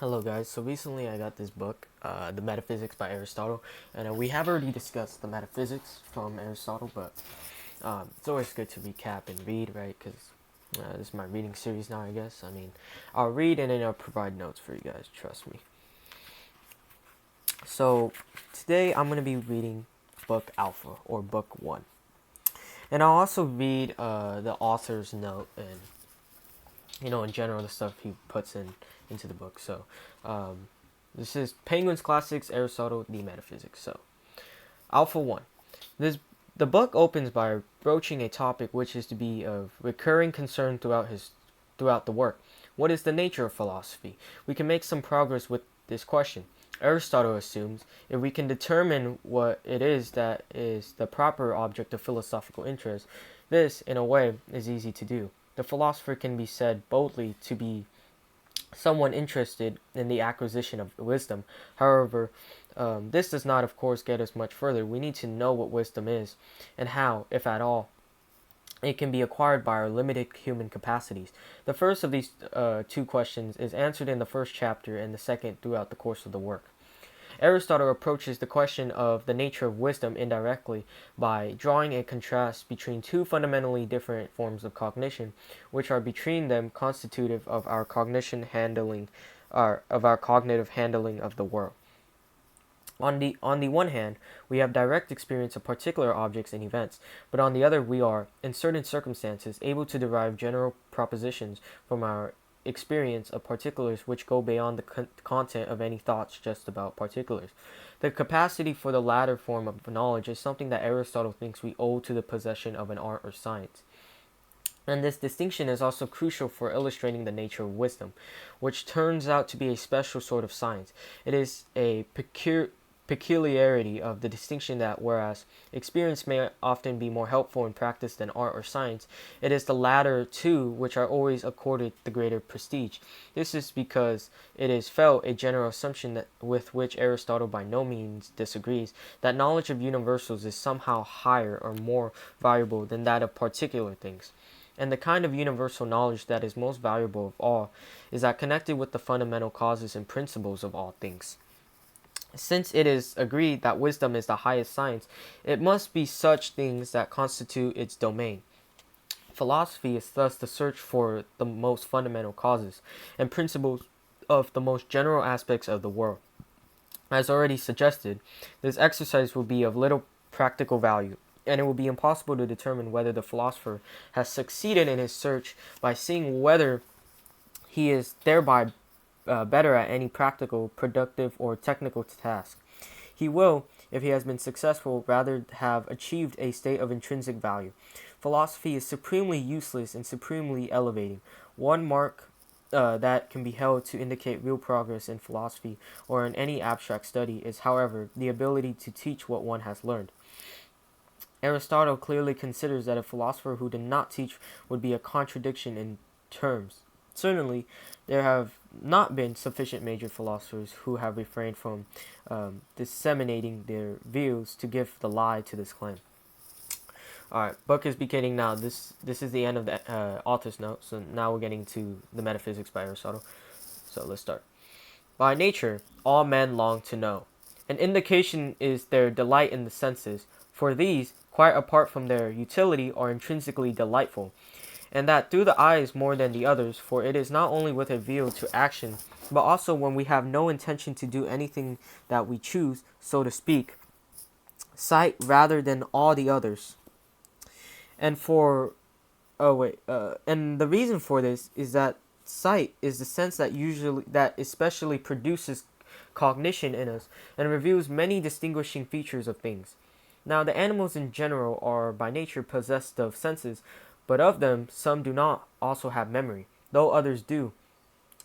Hello guys, so recently I got this book, The Metaphysics by Aristotle, and we have already discussed the metaphysics from Aristotle, but it's always good to recap and read, right, because this is my reading series now, I guess. I'll read and then I'll provide notes for you guys, trust me. So, today I'm going to be reading book Alpha, or book 1. And I'll also read the author's note and, in general, the stuff he puts into the book. So, this is Penguin's Classics, Aristotle, The Metaphysics. So, Alpha 1. The book opens by broaching a topic which is to be of recurring concern throughout the work. What is the nature of philosophy? We can make some progress with this question. Aristotle assumes if we can determine what it is that is the proper object of philosophical interest, this, in a way, is easy to do. The philosopher can be said boldly to be someone interested in the acquisition of wisdom. However, this does not, of course, get us much further. We need to know what wisdom is and how, if at all, it can be acquired by our limited human capacities. The first of these two questions is answered in the first chapter and the second throughout the course of the work. Aristotle approaches the question of the nature of wisdom indirectly by drawing a contrast between two fundamentally different forms of cognition, which are between them constitutive of our cognitive handling of the world. On the one hand, we have direct experience of particular objects and events, but on the other we are, in certain circumstances, able to derive general propositions from our experience of particulars which go beyond the content of any thoughts just about particulars. The capacity for the latter form of knowledge is something that Aristotle thinks we owe to the possession of an art or science. And this distinction is also crucial for illustrating the nature of wisdom, which turns out to be a special sort of science. It is a peculiarity of the distinction that whereas experience may often be more helpful in practice than art or science, it is the latter two which are always accorded the greater prestige. This is because it is felt a general assumption that with which Aristotle by no means disagrees, that knowledge of universals is somehow higher or more valuable than that of particular things. And the kind of universal knowledge that is most valuable of all is that connected with the fundamental causes and principles of all things. Since it is agreed that wisdom is the highest science, it must be such things that constitute its domain. Philosophy is thus the search for the most fundamental causes and principles of the most general aspects of the world. As already suggested, this exercise will be of little practical value, and it will be impossible to determine whether the philosopher has succeeded in his search by seeing whether he is thereby better at any practical, productive, or technical task. He will, if he has been successful, rather have achieved a state of intrinsic value. Philosophy is supremely useless and supremely elevating. One mark that can be held to indicate real progress in philosophy or in any abstract study is, however, the ability to teach what one has learned. Aristotle clearly considers that a philosopher who did not teach would be a contradiction in terms. Certainly, there have not been sufficient major philosophers who have refrained from disseminating their views to give the lie to this claim. Alright, book is beginning now. This is the end of the author's note, so now we're getting to the Metaphysics by Aristotle. So let's start. By nature, all men long to know. An indication is their delight in the senses, for these, quite apart from their utility, are intrinsically delightful, and that through the eyes more than the others, for it is not only with a view to action, but also when we have no intention to do anything that we choose, so to speak, sight rather than all the others. And and the reason for this is that sight is the sense that especially produces cognition in us and reveals many distinguishing features of things. Now, the animals in general are by nature possessed of senses, but of them some do not also have memory, though others do.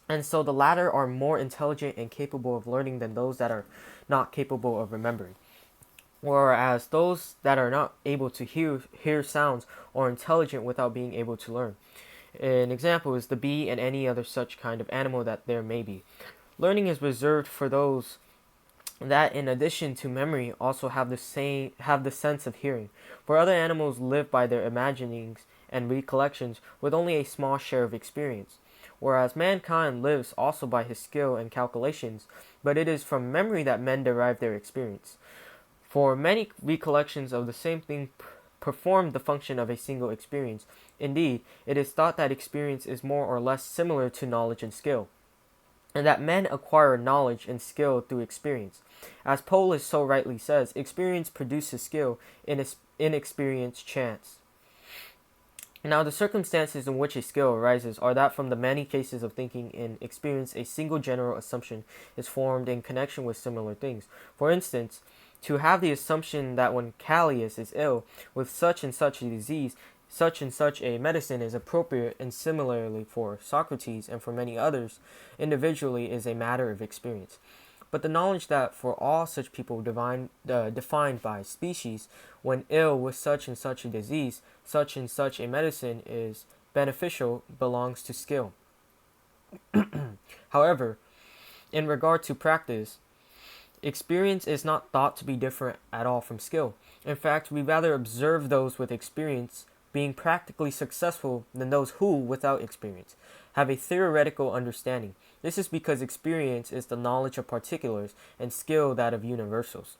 And so the latter are more intelligent and capable of learning than those that are not capable of remembering. Whereas those that are not able to hear sounds are intelligent without being able to learn. An example is the bee and any other such kind of animal that there may be. Learning is reserved for those that, in addition to memory, also have the sense of hearing. For other animals live by their imaginings and recollections with only a small share of experience. whereas mankind lives also by his skill and calculations, but it is from memory that men derive their experience. For many recollections of the same thing perform the function of a single experience. Indeed, it is thought that experience is more or less similar to knowledge and skill, and that men acquire knowledge and skill through experience. As Polis so rightly says, experience produces skill, inexperience chance. Now, the circumstances in which a skill arises are that from the many cases of thinking in experience, a single general assumption is formed in connection with similar things. For instance, to have the assumption that when Callias is ill with such and such a disease, such and such a medicine is appropriate, and similarly for Socrates and for many others, individually is a matter of experience. But the knowledge that for all such people defined by species, when ill with such and such a disease, such and such a medicine is beneficial, belongs to skill. However, in regard to practice, experience is not thought to be different at all from skill. In fact, we rather observe those with experience being practically successful than those who, without experience, have a theoretical understanding. This is because experience is the knowledge of particulars and skill that of universals.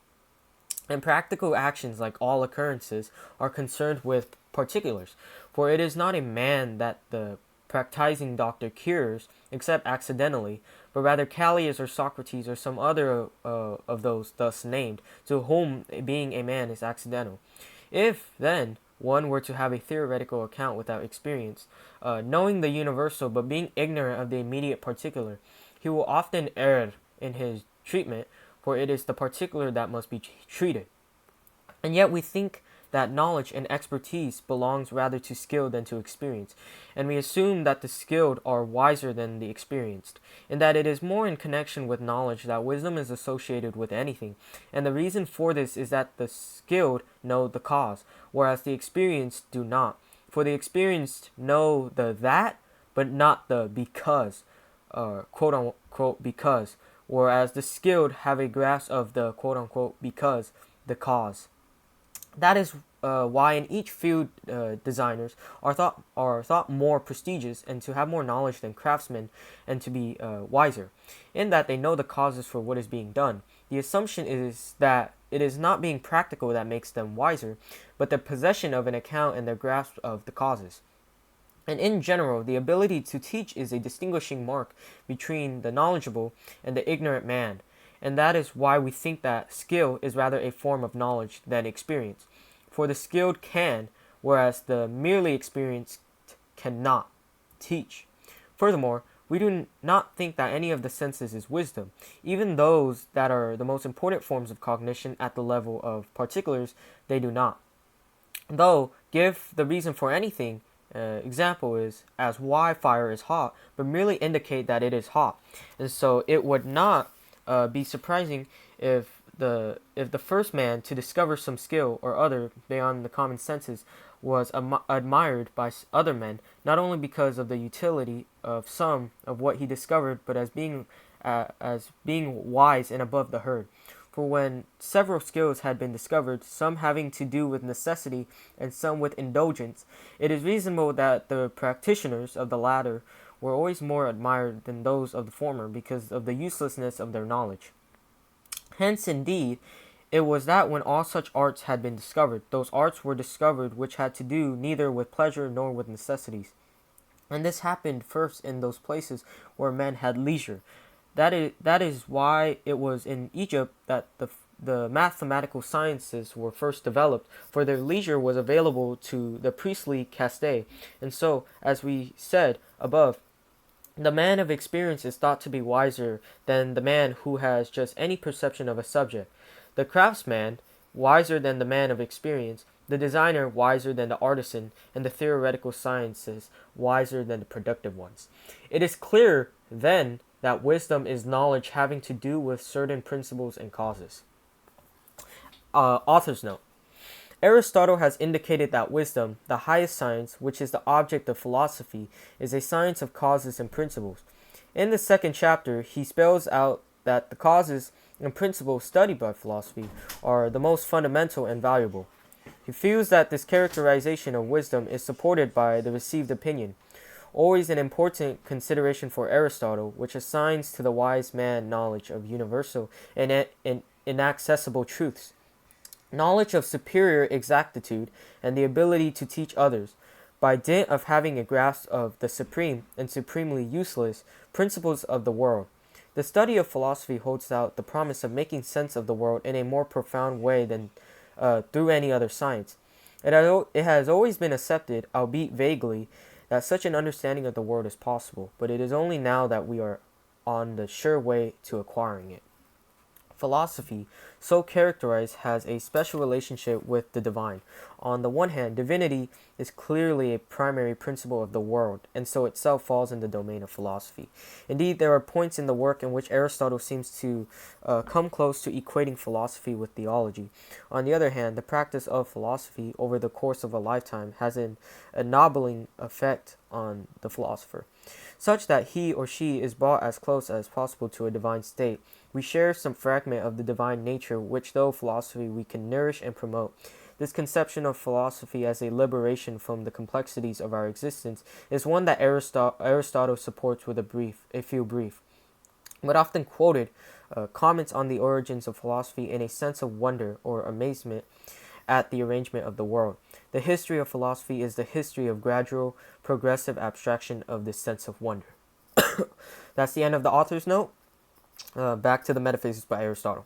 And practical actions, like all occurrences, are concerned with particulars, for it is not a man that the practicing doctor cures, except accidentally, but rather Callias or Socrates or some other of those thus named, to whom being a man is accidental. If, then, one were to have a theoretical account without experience, knowing the universal but being ignorant of the immediate particular, he will often err in his treatment, for it is the particular that must be treated. And yet we think that knowledge and expertise belongs rather to skill than to experience, and we assume that the skilled are wiser than the experienced, and that it is more in connection with knowledge that wisdom is associated with anything. And the reason for this is that the skilled know the cause, whereas the experienced do not. For the experienced know the that, but not the because, quote unquote because, whereas the skilled have a grasp of the quote unquote because, the cause. That is why in each field designers are thought more prestigious and to have more knowledge than craftsmen, and to be wiser, in that they know the causes for what is being done. The assumption is that it is not being practical that makes them wiser, but the possession of an account and their grasp of the causes. And in general, the ability to teach is a distinguishing mark between the knowledgeable and the ignorant man, and that is why we think that skill is rather a form of knowledge than experience. For the skilled can, whereas the merely experienced cannot, teach. Furthermore, we do not think that any of the senses is wisdom. Even those that are the most important forms of cognition at the level of particulars, they do not. Though, give the reason for anything, example is as why fire is hot, but merely indicate that it is hot. And so it would not be surprising if the first man to discover some skill or other beyond the common senses was admired by other men, not only because of the utility of some of what he discovered, but as being wise and above the herd. For when several skills had been discovered, some having to do with necessity and some with indulgence, it is reasonable that the practitioners of the latter were always more admired than those of the former because of the uselessness of their knowledge. Hence, indeed, it was that when all such arts had been discovered, those arts were discovered which had to do neither with pleasure nor with necessities. And this happened first in those places where men had leisure. That is why it was in Egypt that the mathematical sciences were first developed, for their leisure was available to the priestly caste. And so, as we said above, the man of experience is thought to be wiser than the man who has just any perception of a subject. The craftsman, wiser than the man of experience, the designer, wiser than the artisan, and the theoretical sciences, wiser than the productive ones. It is clear, then, that wisdom is knowledge having to do with certain principles and causes. Author's note. Aristotle has indicated that wisdom, the highest science, which is the object of philosophy, is a science of causes and principles. In the second chapter, he spells out that the causes and principles studied by philosophy are the most fundamental and valuable. He feels that this characterization of wisdom is supported by the received opinion. always an important consideration for Aristotle, which assigns to the wise man knowledge of universal and inaccessible truths, knowledge of superior exactitude, and the ability to teach others, by dint of having a grasp of the supreme and supremely useless principles of the world. The study of philosophy holds out the promise of making sense of the world in a more profound way than through any other science. It has always been accepted, albeit vaguely, that such an understanding of the world is possible, but it is only now that we are on the sure way to acquiring it. Philosophy, so characterized, has a special relationship with the divine. On the one hand, divinity is clearly a primary principle of the world, and so itself falls in the domain of philosophy. Indeed, there are points in the work in which Aristotle seems to come close to equating philosophy with theology. On the other hand, the practice of philosophy over the course of a lifetime has an ennobling effect on the philosopher, such that he or she is brought as close as possible to a divine state. We share some fragment of the divine nature which, though philosophy, we can nourish and promote. This conception of philosophy as a liberation from the complexities of our existence is one that Aristotle supports with a few brief, but often quoted comments on the origins of philosophy in a sense of wonder or amazement at the arrangement of the world. The history of philosophy is the history of gradual, progressive abstraction of this sense of wonder. That's the end of the author's note. Back to the Metaphysics by Aristotle.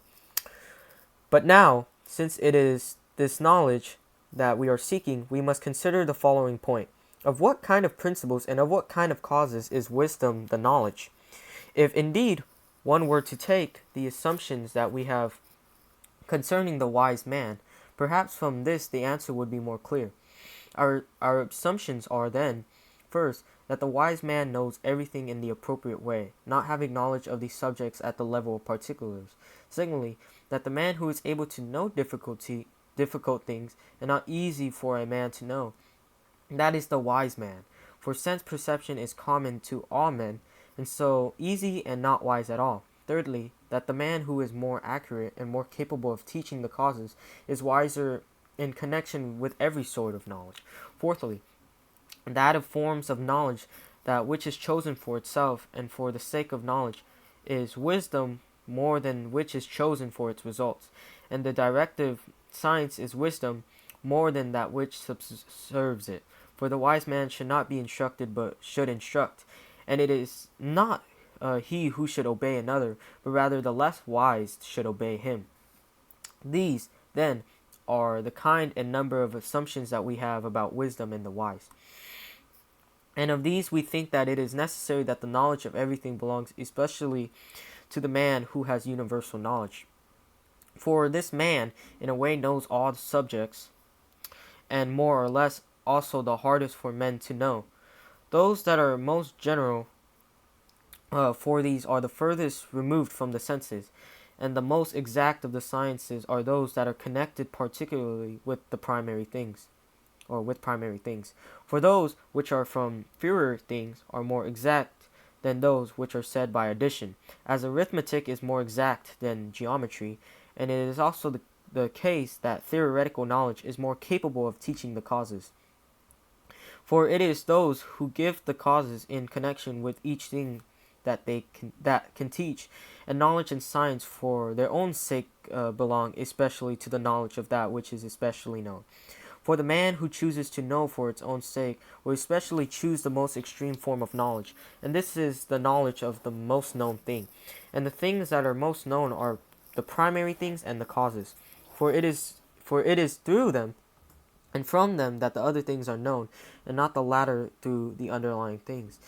But now, since it is this knowledge that we are seeking, we must consider the following point. Of what kind of principles and of what kind of causes is wisdom the knowledge? If indeed one were to take the assumptions that we have concerning the wise man, perhaps from this the answer would be more clear. Our assumptions are then, first, that the wise man knows everything in the appropriate way, not having knowledge of these subjects at the level of particulars. Secondly, that the man who is able to know difficult things and not easy for a man to know, that is the wise man. For sense perception is common to all men, and so easy and not wise at all. Thirdly, that the man who is more accurate and more capable of teaching the causes is wiser in connection with every sort of knowledge. Fourthly, that of forms of knowledge, that which is chosen for itself and for the sake of knowledge, is wisdom more than which is chosen for its results. And the directive science is wisdom more than that which subserves it. For the wise man should not be instructed, but should instruct. And it is not he who should obey another, but rather the less wise should obey him. These, then, are the kind and number of assumptions that we have about wisdom and the wise. And of these we think that it is necessary that the knowledge of everything belongs especially to the man who has universal knowledge. For this man, in a way, knows all the subjects, and more or less also the hardest for men to know. Those that are most general for these are the furthest removed from the senses, and the most exact of the sciences are those that are connected particularly with the primary things, or with primary things. For those which are from inferior things are more exact than those which are said by addition, as arithmetic is more exact than geometry, and it is also the case that theoretical knowledge is more capable of teaching the causes. For it is those who give the causes in connection with each thing that can teach, and knowledge and science for their own sake belong especially to the knowledge of that which is especially known. For the man who chooses to know for its own sake will especially choose the most extreme form of knowledge, and this is the knowledge of the most known thing. And the things that are most known are the primary things and the causes. For it is through them and from them that the other things are known, and not the latter through the underlying things.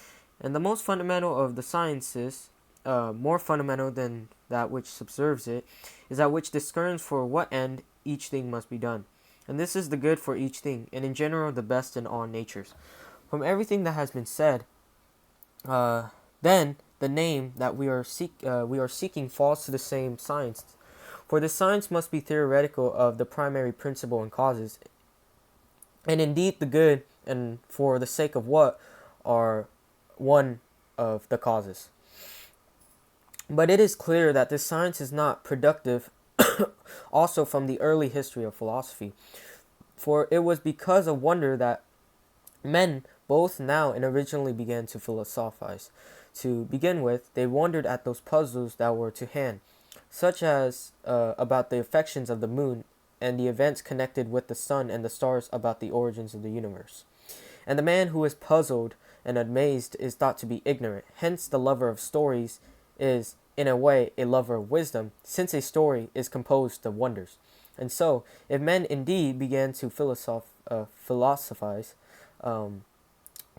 And the most fundamental of the sciences, more fundamental than that which subserves it, is that which discerns for what end each thing must be done. And this is the good for each thing, and in general the best in all natures. From everything that has been said, then the name that we are seeking falls to the same science. For the science must be theoretical of the primary principle and causes, and indeed the good and for the sake of what are one of the causes. But it is clear that this science is not productive also from the early history of philosophy. For it was because of wonder that men Both now and originally began to philosophize. To begin with, they wondered at those puzzles that were to hand, such as about the affections of the moon and the events connected with the sun and the stars about the origins of the universe. And the man who is puzzled and amazed is thought to be ignorant. Hence, the lover of stories is, in a way, a lover of wisdom, since a story is composed of wonders. And so, if men indeed began to philosophize,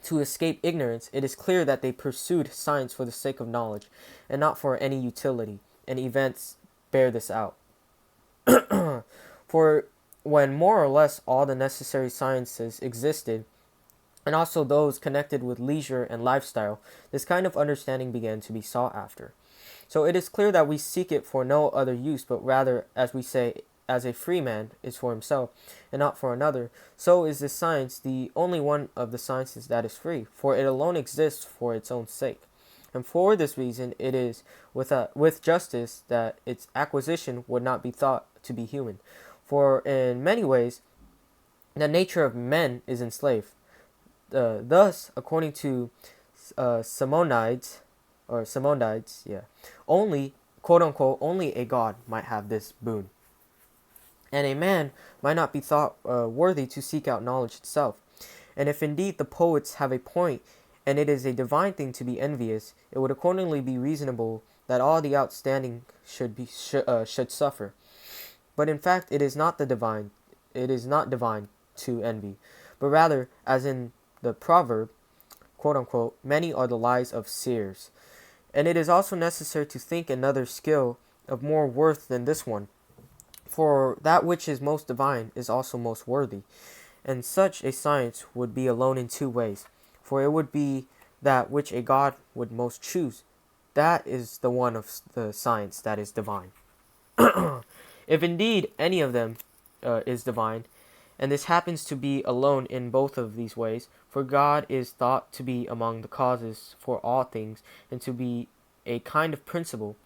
to escape ignorance, it is clear that they pursued science for the sake of knowledge, and not for any utility, and events bear this out. For when more or less all the necessary sciences existed, and also those connected with leisure and lifestyle, this kind of understanding began to be sought after. So it is clear that we seek it for no other use, but rather, as we say, as a free man is for himself, and not for another, so is this science the only one of the sciences that is free, for it alone exists for its own sake. And for this reason, it is with justice that its acquisition would not be thought to be human. For in many ways, the nature of men is enslaved. Thus, according to Simonides, only, quote unquote, only a god might have this boon. And a man might not be thought worthy to seek out knowledge itself. And if indeed the poets have a point, and it is a divine thing to be envious, it would accordingly be reasonable that all the outstanding should suffer. But in fact, it is not divine to envy, but rather, as in the proverb, quote unquote, many are the lies of seers. And it is also necessary to think another skill of more worth than this one. For that which is most divine is also most worthy. And such a science would be alone in two ways. For it would be that which a god would most choose. That is the one of the science that is divine. If indeed any of them is divine, and this happens to be alone in both of these ways, for God is thought to be among the causes for all things, and to be a kind of principle,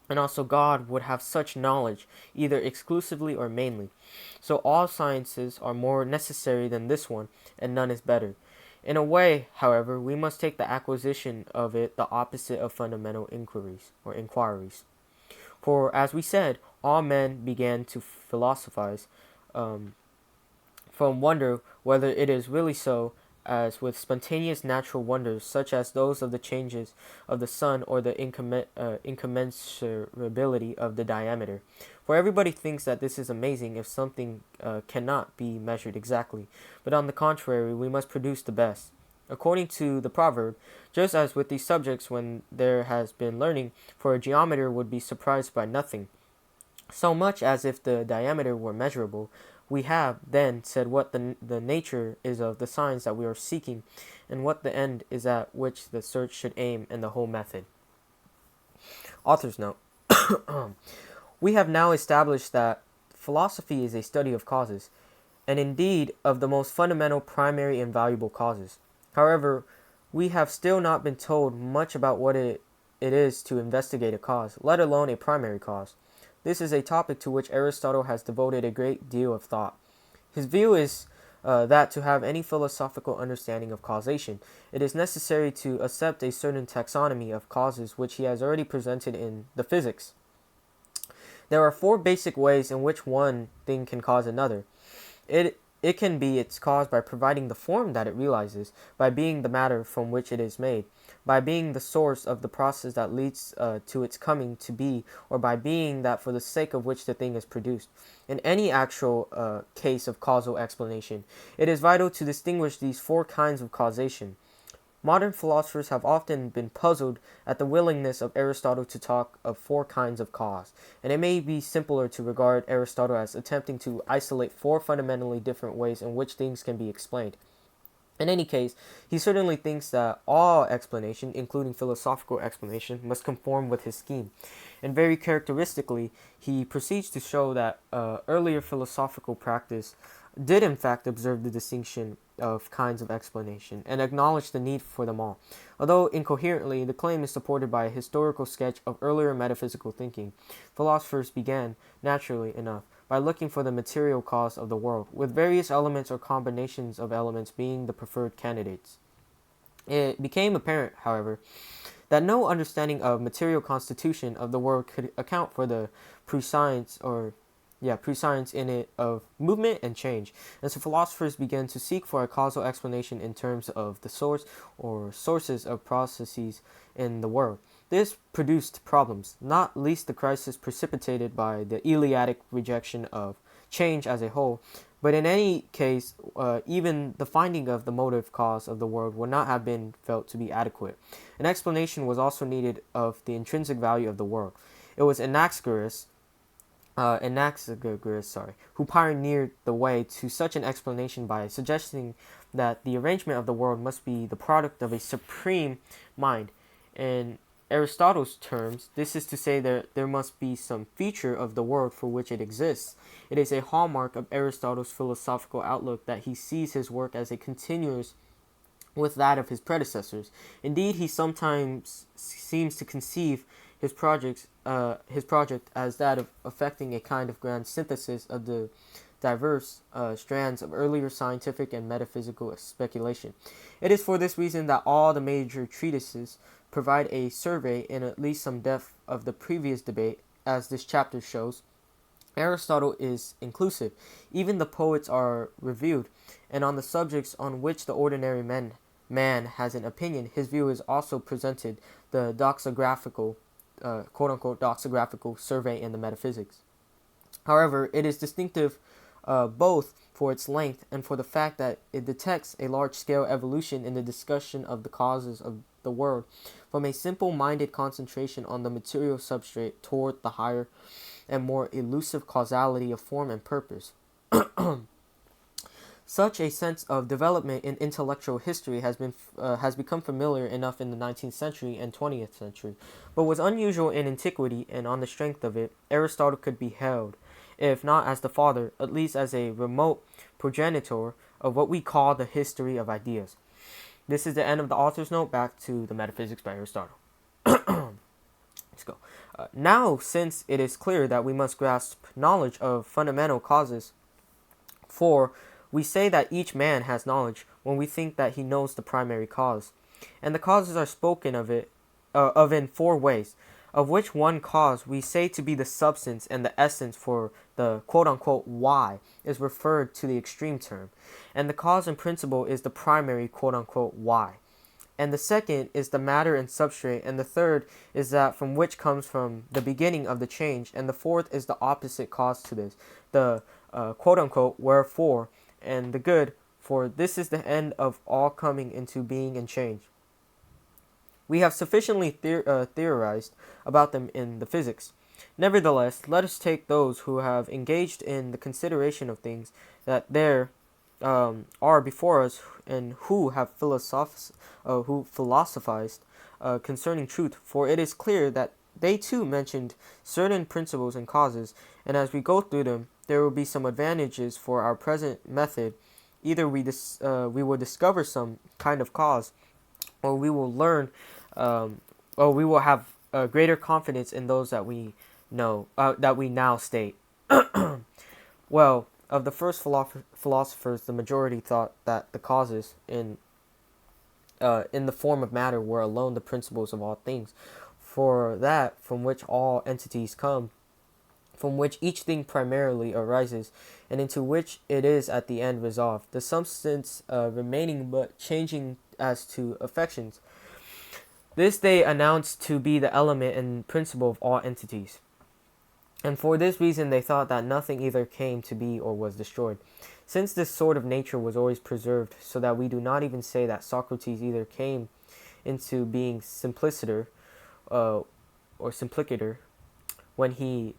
and also God would have such knowledge, either exclusively or mainly. So all sciences are more necessary than this one, and none is better. In a way, however, we must take the acquisition of it the opposite of fundamental inquiries. For, as we said, all men began to philosophize, from wonder whether it is really so, as with spontaneous natural wonders, such as those of the changes of the sun or the incommensurability of the diameter. For everybody thinks that this is amazing if something cannot be measured exactly, but on the contrary, we must produce the best. According to the proverb, just as with these subjects when there has been learning, for a geometer would be surprised by nothing, so much as if the diameter were measurable, we have, then, said what the nature is of the science that we are seeking, and what the end is at which the search should aim, and the whole method. Author's note. We have now established that philosophy is a study of causes, and indeed of the most fundamental, primary, and valuable causes. However, we have still not been told much about what it is to investigate a cause, let alone a primary cause. This is a topic to which Aristotle has devoted a great deal of thought. His view is that to have any philosophical understanding of causation, it is necessary to accept a certain taxonomy of causes which he has already presented in the Physics. There are four basic ways in which one thing can cause another. It can be its cause by providing the form that it realizes, by being the matter from which it is made, by being the source of the process that leads to its coming to be, or by being that for the sake of which the thing is produced. In any actual case of causal explanation, it is vital to distinguish these four kinds of causation. Modern philosophers have often been puzzled at the willingness of Aristotle to talk of four kinds of cause, and it may be simpler to regard Aristotle as attempting to isolate four fundamentally different ways in which things can be explained. In any case, he certainly thinks that all explanation, including philosophical explanation, must conform with his scheme. And very characteristically, he proceeds to show that earlier philosophical practice did in fact observe the distinction of kinds of explanation and acknowledge the need for them all. Although incoherently, the claim is supported by a historical sketch of earlier metaphysical thinking. Philosophers began, naturally enough, by looking for the material cause of the world, with various elements or combinations of elements being the preferred candidates. It became apparent, however, that no understanding of material constitution of the world could account for the prescience in it of movement and change. And so philosophers began to seek for a causal explanation in terms of the source or sources of processes in the world. This produced problems, not least the crisis precipitated by the Eleatic rejection of change as a whole. But in any case, even the finding of the motive cause of the world would not have been felt to be adequate. An explanation was also needed of the intrinsic value of the world. It was Anaxagoras, who pioneered the way to such an explanation by suggesting that the arrangement of the world must be the product of a supreme mind. In Aristotle's terms, this is to say that there must be some feature of the world for which it exists. It is a hallmark of Aristotle's philosophical outlook that he sees his work as a continuous with that of his predecessors. Indeed, he sometimes seems to conceive his project as that of effecting a kind of grand synthesis of the diverse strands of earlier scientific and metaphysical speculation. It is for this reason that all the major treatises provide a survey in at least some depth of the previous debate, as this chapter shows. Aristotle is inclusive. Even the poets are reviewed, and on the subjects on which the ordinary man has an opinion, his view is also presented, the doxographical, quote-unquote, doxographical survey in the Metaphysics. However, it is distinctive both for its length and for the fact that it detects a large-scale evolution in the discussion of the causes of the world, from a simple-minded concentration on the material substrate toward the higher and more elusive causality of form and purpose. Such a sense of development in intellectual history has become familiar enough in the 19th century and 20th century, but was unusual in antiquity, and on the strength of it, Aristotle could be hailed, if not as the father, at least as a remote progenitor of what we call the history of ideas. This is the end of the author's note. Back to the Metaphysics by Aristotle. Let's go. Now, since it is clear that we must grasp knowledge of fundamental causes, for we say that each man has knowledge when we think that he knows the primary cause, and the causes are spoken of in four ways, of which one cause we say to be the substance and the essence, for the quote-unquote why is referred to the extreme term, and the cause and principle is the primary quote-unquote why, and the second is the matter and substrate, and the third is that from which comes from the beginning of the change, and the fourth is the opposite cause to this, the quote-unquote wherefore, and the good, for this is the end of all coming into being and change. We have sufficiently theorized about them in the physics. Nevertheless, let us take those who have engaged in the consideration of things that there are before us, and who have philosophized concerning truth, for it is clear that they too mentioned certain principles and causes, and as we go through them, there will be some advantages for our present method. Either we will discover some kind of cause, or we will learn, or we will have greater confidence in those that we know, that we now state. Well, of the first philosophers, the majority thought that the causes in the form of matter were alone the principles of all things, for that from which all entities come, from which each thing primarily arises, and into which it is at the end resolved, the substance remaining but changing as to affections. This they announced to be the element and principle of all entities. And for this reason they thought that nothing either came to be or was destroyed. Since this sort of nature was always preserved, so that we do not even say that Socrates either came into being simplicator when he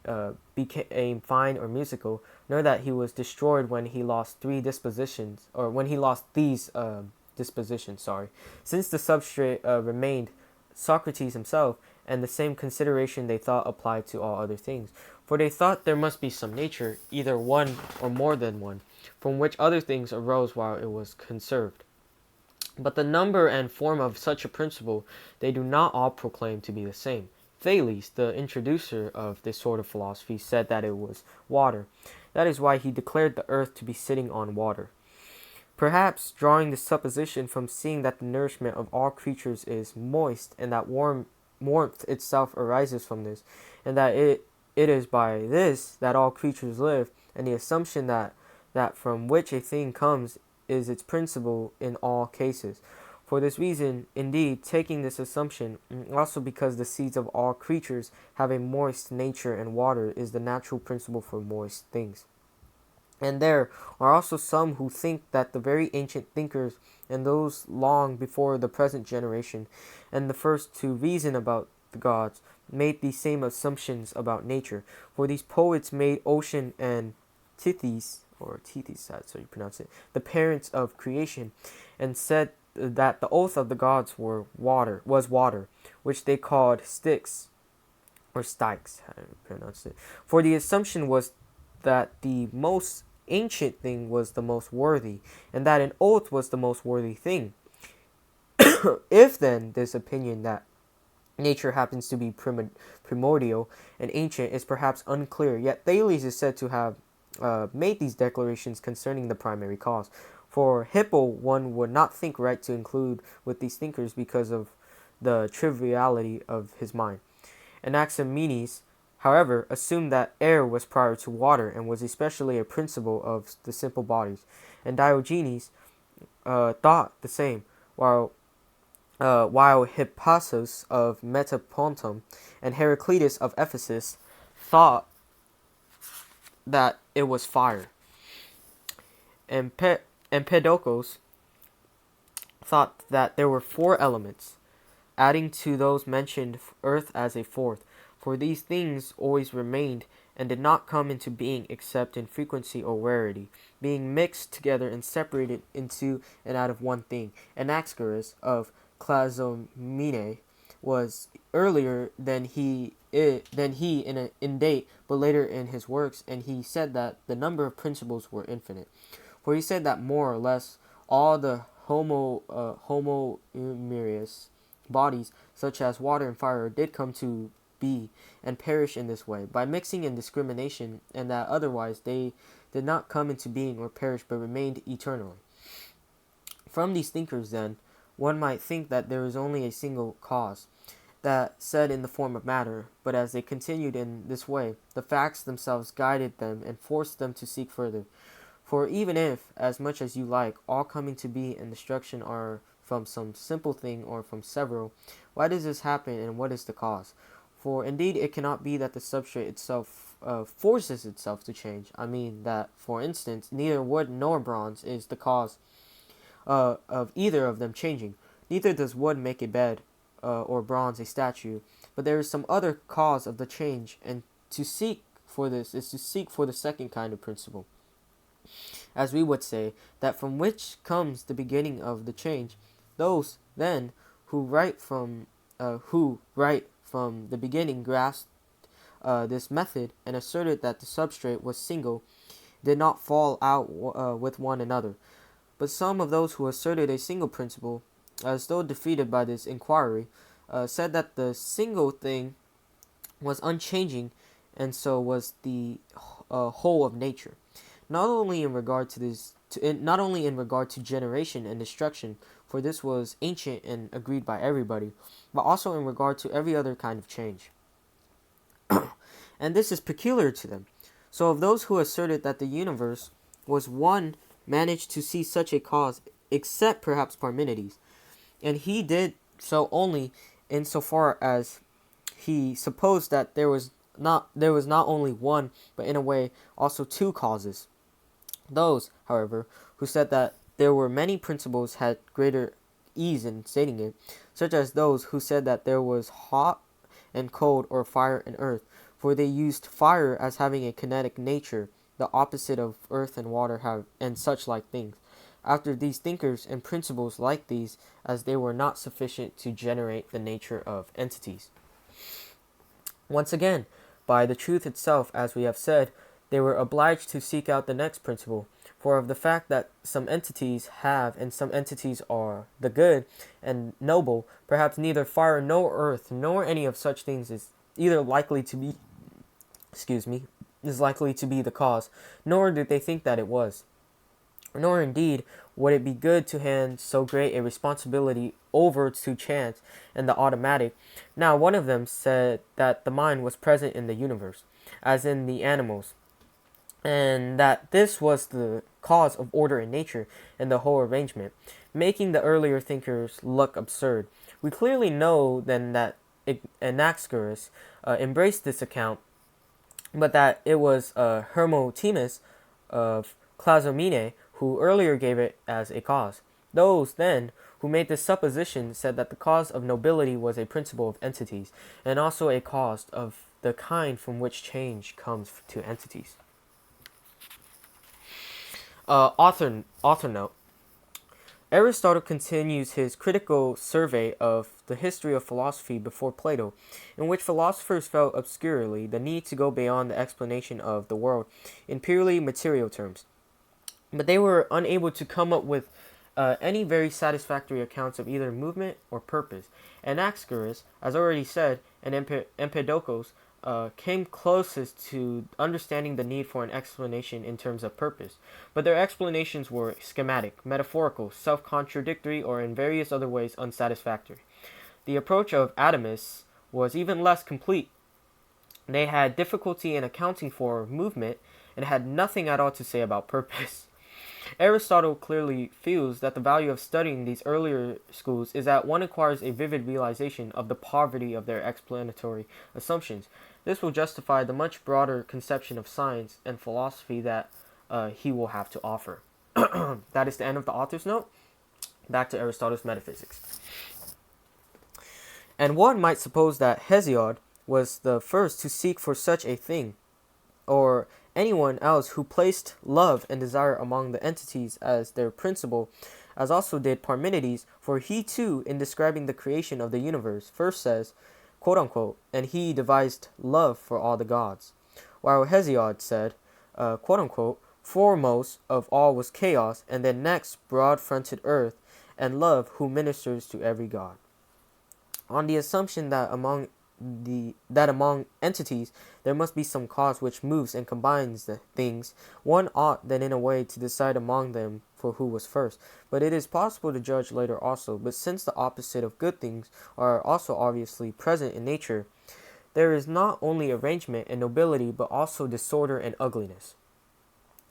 became fine or musical, nor that he was destroyed when he lost these dispositions. Since the substrate remained Socrates himself, and the same consideration they thought applied to all other things. For they thought there must be some nature, either one or more than one, from which other things arose while it was conserved. But the number and form of such a principle they do not all proclaim to be the same. Thales, the introducer of this sort of philosophy, said that it was water. That is why he declared the earth to be sitting on water. Perhaps drawing this supposition from seeing that the nourishment of all creatures is moist, and that warmth itself arises from this, and that it is by this that all creatures live, and the assumption that from which a thing comes is its principle in all cases. For this reason, indeed, taking this assumption, also because the seeds of all creatures have a moist nature and water is the natural principle for moist things. And there are also some who think that the very ancient thinkers and those long before the present generation and the first to reason about the gods made these same assumptions about nature. For these poets made ocean and Tethys, or Tethys, that's how you pronounce it, the parents of creation, and said that the oath of the gods was water, which they called Styx, or Styx, how you pronounce it. For the assumption was that the most ancient thing was the most worthy, and that an oath was the most worthy thing. If then this opinion that nature happens to be primordial and ancient is perhaps unclear, yet Thales is said to have made these declarations concerning the primary cause. For Hippo, one would not think right to include with these thinkers because of the triviality of his mind. Anaximenes, however, assumed that air was prior to water and was especially a principle of the simple bodies, and Diogenes thought the same, while Hippasus of Metapontum and Heraclitus of Ephesus thought that it was fire. Empedocles thought that there were four elements, adding to those mentioned earth as a fourth, for these things always remained and did not come into being except in frequency or rarity, being mixed together and separated into and out of one thing. Anaxagoras of Clazomene was earlier than he in date, but later in his works, and he said that the number of principles were infinite. For he said that more or less all the homoeneous bodies, such as water and fire, did come to be and perish in this way, by mixing and discrimination, and that otherwise they did not come into being or perish, but remained eternally. From these thinkers, then, one might think that there is only a single cause, that said in the form of matter, but as they continued in this way, the facts themselves guided them and forced them to seek further. For even if, as much as you like, all coming to be and destruction are from some simple thing or from several, why does this happen and what is the cause? For indeed it cannot be that the substrate itself forces itself to change. I mean that, for instance, neither wood nor bronze is the cause of either of them changing. Neither does wood make a bed or bronze a statue, but there is some other cause of the change, and to seek for this is to seek for the second kind of principle, as we would say, that from which comes the beginning of the change. Those, then, who write from the beginning grasped this method and asserted that the substrate was single, did not fall out with one another. But some of those who asserted a single principle, as though defeated by this inquiry, said that the single thing was unchanging, and so was the whole of nature. Not only in regard to generation and destruction, for this was ancient and agreed by everybody, but also in regard to every other kind of change. And this is peculiar to them. So of those who asserted that the universe was one managed to see such a cause, except perhaps Parmenides, and he did so only insofar as he supposed that there was not only one, but in a way also two causes. Those, however, who said that there were many principles had greater ease in stating it, such as those who said that there was hot and cold, or fire and earth, for they used fire as having a kinetic nature, the opposite of earth and water have, and such like things. After these thinkers and principles like these, as they were not sufficient to generate the nature of entities. Once again, by the truth itself, as we have said, they were obliged to seek out the next principle, For of the fact that some entities have and some entities are the good and noble, perhaps neither fire nor earth nor any of such things is either likely to be, is likely to be the cause, nor did they think that it was. Nor indeed would it be good to hand so great a responsibility over to chance and the automatic. Now one of them said that the mind was present in the universe, as in the animals, and that this was the cause of order in nature and the whole arrangement, making the earlier thinkers look absurd. We clearly know then that Anaxagoras embraced this account, but that it was Hermotimus of Clazomene who earlier gave it as a cause. Those, then, who made this supposition said that the cause of nobility was a principle of entities, and also a cause of the kind from which change comes to entities. Author note. Aristotle continues his critical survey of the history of philosophy before Plato, in which philosophers felt obscurely the need to go beyond the explanation of the world in purely material terms. But they were unable to come up with any very satisfactory accounts of either movement or purpose. Anaxagoras, as already said, and Empedocles came closest to understanding the need for an explanation in terms of purpose, but their explanations were schematic, metaphorical, self-contradictory, or in various other ways unsatisfactory. The approach of atomists was even less complete. They had difficulty in accounting for movement and had nothing at all to say about purpose. Aristotle clearly feels that the value of studying these earlier schools is that one acquires a vivid realization of the poverty of their explanatory assumptions. This will justify the much broader conception of science and philosophy that he will have to offer. That is the end of the author's note. Back to Aristotle's Metaphysics. And one might suppose that Hesiod was the first to seek for such a thing, or anyone else who placed love and desire among the entities as their principle, as also did Parmenides, for he too, in describing the creation of the universe, first says, quote unquote, and he devised love for all the gods, while Hesiod said, quote unquote, foremost of all was chaos, and then next broad-fronted earth, and love who ministers to every god. On the assumption that among entities there must be some cause which moves and combines the things, one ought then in a way to decide among them for who was first. But it is possible to judge later also. But since the opposite of good things are also obviously present in nature, there is not only arrangement and nobility, but also disorder and ugliness.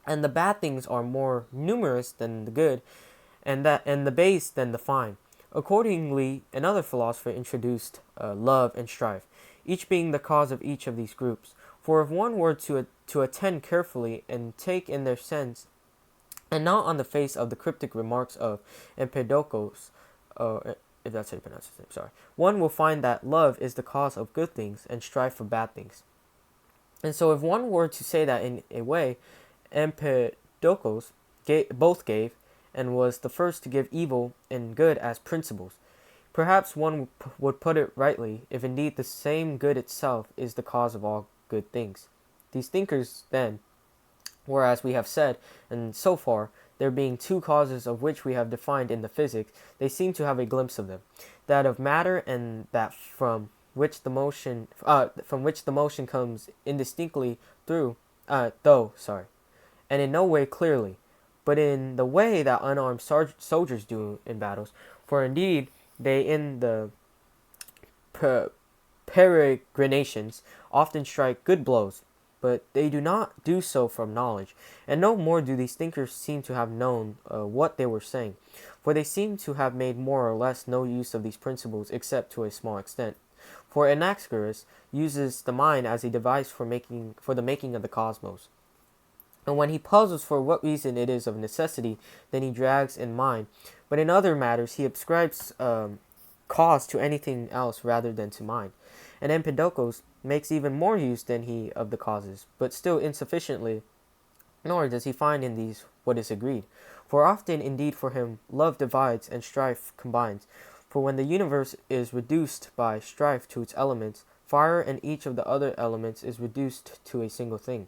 And the bad things are more numerous than the good, and the base than the fine. Accordingly, another philosopher introduced love and strife, each being the cause of each of these groups. For if one were to attend carefully and take in their sense, and not on the face of the cryptic remarks of Empedocles, if that's how you pronounce his name, sorry, one will find that love is the cause of good things and strife for bad things. And so if one were to say that in a way, Empedocles both gave, and was the first to give evil and good as principles. Perhaps one would put it rightly, if indeed the same good itself is the cause of all good things. These thinkers, then, were, as we have said, and so far, there being two causes of which we have defined in the physics, they seem to have a glimpse of them, that of matter and that from which the motion comes indistinctly and in no way clearly, but in the way that unarmed soldiers do in battles. For indeed, they in the peregrinations often strike good blows, but they do not do so from knowledge, and no more do these thinkers seem to have known what they were saying, for they seem to have made more or less no use of these principles except to a small extent. For Anaxagoras uses the mind as a device for the making of the cosmos. And when he puzzles for what reason it is of necessity, then he drags in mind. But in other matters, he ascribes cause to anything else rather than to mind. And Empedocles makes even more use than he of the causes, but still insufficiently, nor does he find in these what is agreed. For often, indeed, for him, love divides and strife combines. For when the universe is reduced by strife to its elements, fire and each of the other elements is reduced to a single thing.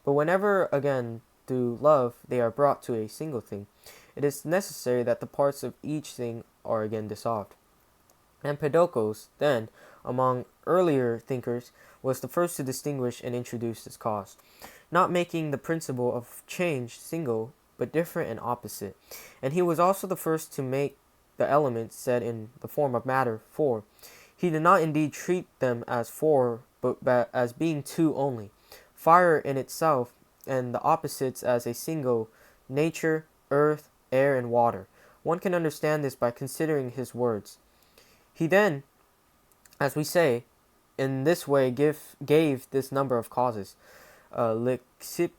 But whenever, again, through love they are brought to a single thing, it is necessary that the parts of each thing are again dissolved. Empedocles, then, among earlier thinkers, was the first to distinguish and introduce this cause, not making the principle of change single, but different and opposite. And he was also the first to make the elements said in the form of matter four. He did not indeed treat them as four, but as being two only, fire in itself, and the opposites as a single, nature, earth, air, and water. One can understand this by considering his words. He then, as we say, in this way gave this number of causes. Leucippus,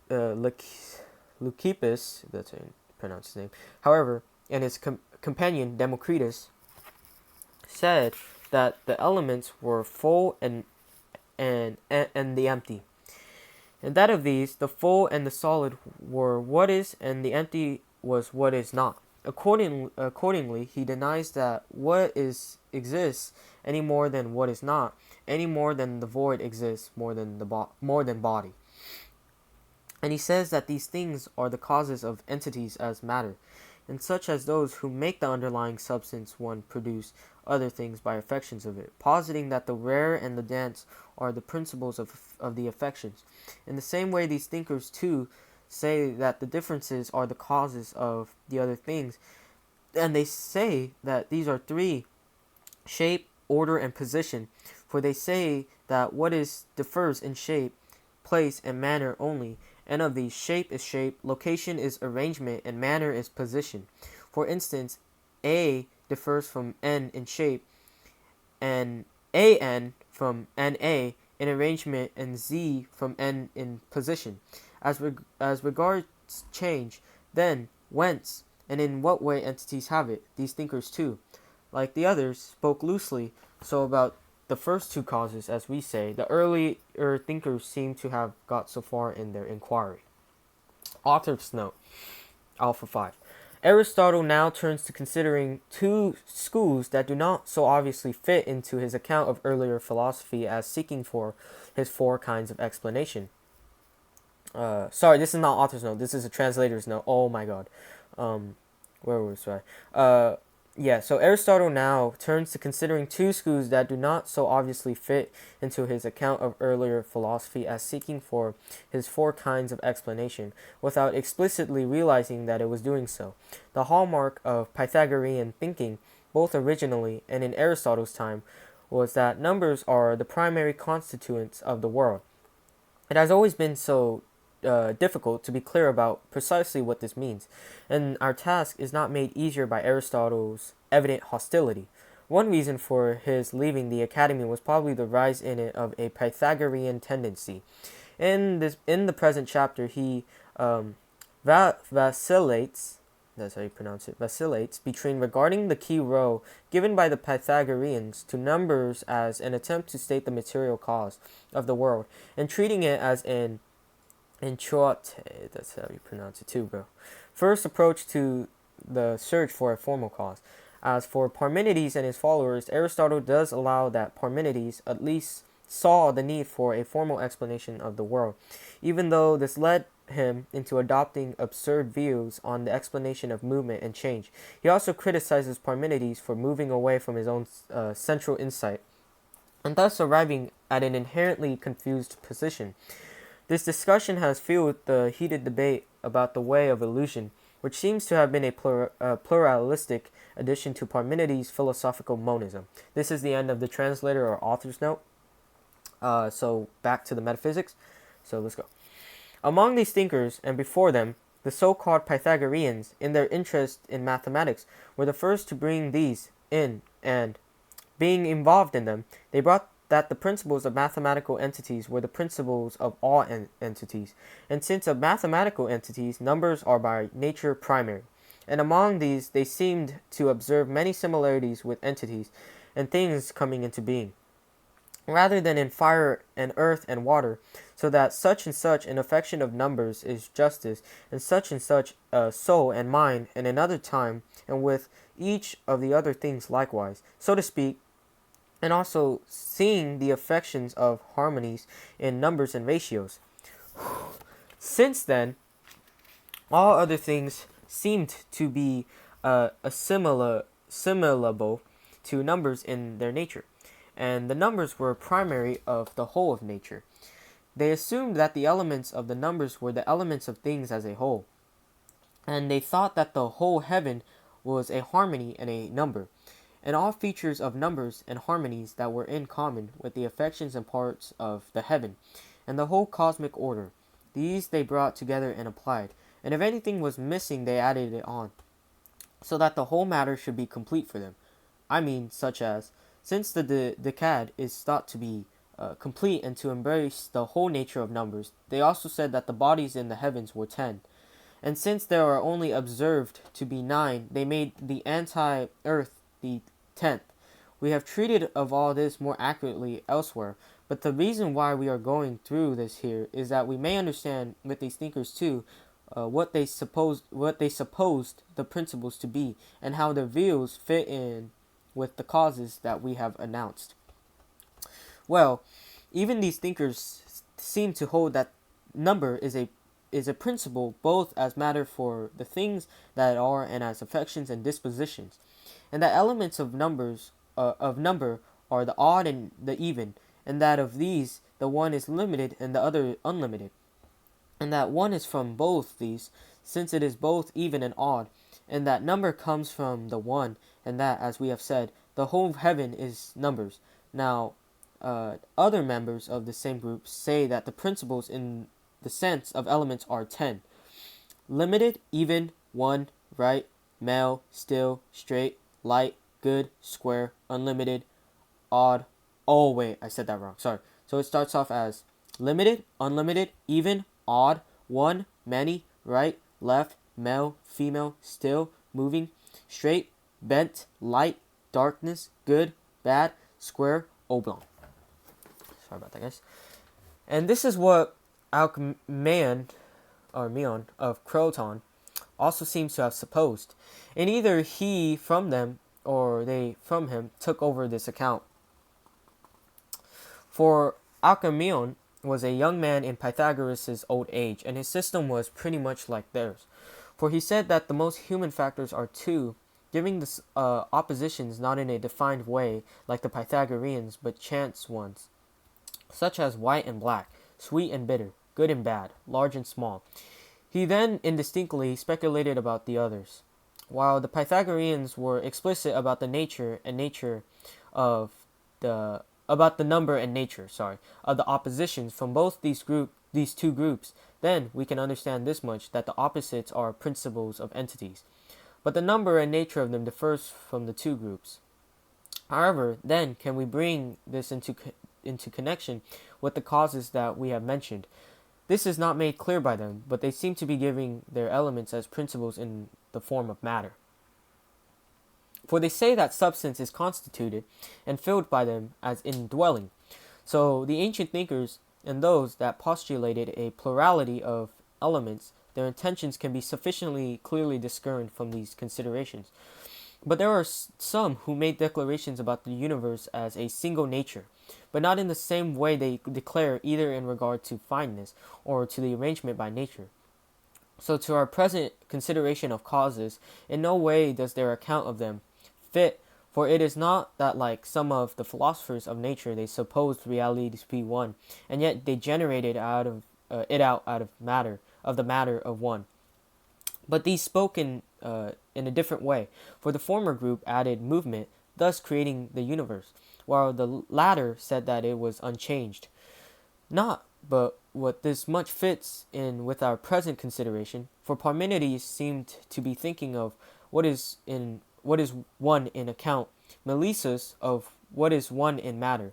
that's how you pronounce his name, however, and his companion Democritus said that the elements were full and the empty, and that of these the full and the solid were what is, and the empty was what is not. Accordingly, he denies that what is exists any more than what is not, any more than the void exists more than body. And he says that these things are the causes of entities as matter, and such as those who make the underlying substance one produce other things by affections of it, positing that the rare and the dense are the principles of the affections. In the same way, these thinkers too say that the differences are the causes of the other things, and they say that these are three: shape, order, and position. For they say that what is differs in shape, place, and manner only, and of these shape is shape, location is arrangement, and manner is position. For instance, A differs from N in shape, and AN from NA in arrangement, and Z from N in position. As regards change, then, whence and in what way entities have it, these thinkers too, like the others, spoke loosely so about the first two causes, as we say. The earlier thinkers seem to have got so far in their inquiry. Author's note, Alpha 5. Aristotle now turns to considering two schools that do not so obviously fit into his account of earlier philosophy as seeking for his four kinds of explanation. Sorry, this is not author's note. This is a translator's note. Oh my god. Where was I? So Aristotle now turns to considering two schools that do not so obviously fit into his account of earlier philosophy as seeking for his four kinds of explanation, without explicitly realizing that it was doing so. The hallmark of Pythagorean thinking, both originally and in Aristotle's time, was that numbers are the primary constituents of the world. It has always been so difficult to be clear about precisely what this means, and our task is not made easier by Aristotle's evident hostility. One reason for his leaving the academy was probably the rise in it of a Pythagorean tendency. In the present chapter, he vacillates. That's how you pronounce it. Vacillates between regarding the key role given by the Pythagoreans to numbers as an attempt to state the material cause of the world, and treating it as an introite, that's how you pronounce it too, bro. First approach to the search for a formal cause. As for Parmenides and his followers, Aristotle does allow that Parmenides at least saw the need for a formal explanation of the world, even though this led him into adopting absurd views on the explanation of movement and change. He also criticizes Parmenides for moving away from his own central insight, and thus arriving at an inherently confused position. This discussion has fueled the heated debate about the way of illusion, which seems to have been a pluralistic addition to Parmenides' philosophical monism. This is the end of the translator or author's note. So back to the metaphysics. So let's go. Among these thinkers, and before them, the so-called Pythagoreans, in their interest in mathematics, were the first to bring these in, and, being involved in them, they brought that the principles of mathematical entities were the principles of all entities. And since of mathematical entities, numbers are by nature primary. And among these, they seemed to observe many similarities with entities and things coming into being, rather than in fire and earth and water, so that such and such an affection of numbers is justice, and such soul and mind, and another time, and with each of the other things likewise, so to speak, and also seeing the affections of harmonies in numbers and ratios. Since then, All other things seemed to be assimilable to numbers in their nature, and the numbers were primary of the whole of nature. They assumed that the elements of the numbers were the elements of things as a whole, and they thought that the whole heaven was a harmony and a number, and all features of numbers and harmonies that were in common with the affections and parts of the heaven, and the whole cosmic order. These they brought together and applied, and if anything was missing they added it on, so that the whole matter should be complete for them. I mean, such as, since the decad is thought to be complete and to embrace the whole nature of numbers, they also said that the bodies in the heavens were 10. And since there are only observed to be 9, they made the anti-earth the 10th. We have treated of all this more accurately elsewhere, but the reason why we are going through this here is that we may understand with these thinkers too what they supposed the principles to be, and how their views fit in with the causes that we have announced. Well, even these thinkers seem to hold that number is a principle both as matter for the things that are and as affections and dispositions, and that elements of number are the odd and the even, and that of these the one is limited and the other unlimited, and that one is from both these, since it is both even and odd, and that number comes from the one, and that, as we have said, the whole heaven is numbers. Now, other members of the same group say that the principles in the sense of elements are 10: limited, even, one, right, male, still, straight, light, good, square, unlimited, odd. Oh, wait, I said that wrong. Sorry. So it starts off as limited, unlimited, even, odd, one, many, right, left, male, female, still, moving, straight, bent, light, darkness, good, bad, square, oblong. Sorry about that, guys. And this is what Alcmaeon, or Meon, of Croton also seems to have supposed, and either he from them or they from him took over this account. For Alcmaeon was a young man in Pythagoras' old age, and his system was pretty much like theirs. For he said that the most human factors are two, giving the oppositions not in a defined way like the Pythagoreans, but chance ones, such as white and black, sweet and bitter, good and bad, large and small. He then indistinctly speculated about the others, while the Pythagoreans were explicit about the number and nature, of the oppositions from both these two groups. Then we can understand this much, that the opposites are principles of entities, but the number and nature of them differs from the two groups. However, then can we bring this into connection with the causes that we have mentioned. This is not made clear by them, but they seem to be giving their elements as principles in the form of matter. For they say that substance is constituted and filled by them as indwelling. So the ancient thinkers and those that postulated a plurality of elements, their intentions can be sufficiently clearly discerned from these considerations. But there are some who made declarations about the universe as a single nature, but not in the same way they declare either in regard to fineness or to the arrangement by nature. So to our present consideration of causes, in no way does their account of them fit, for it is not that like some of the philosophers of nature they supposed reality to be one, and yet they generated out of the matter of one. But these spoke in a different way, for the former group added movement, thus creating the universe, while the latter said that it was unchanged. Not but what this much fits in with our present consideration, for Parmenides seemed to be thinking of what is one in account, Melissus of what is one in matter.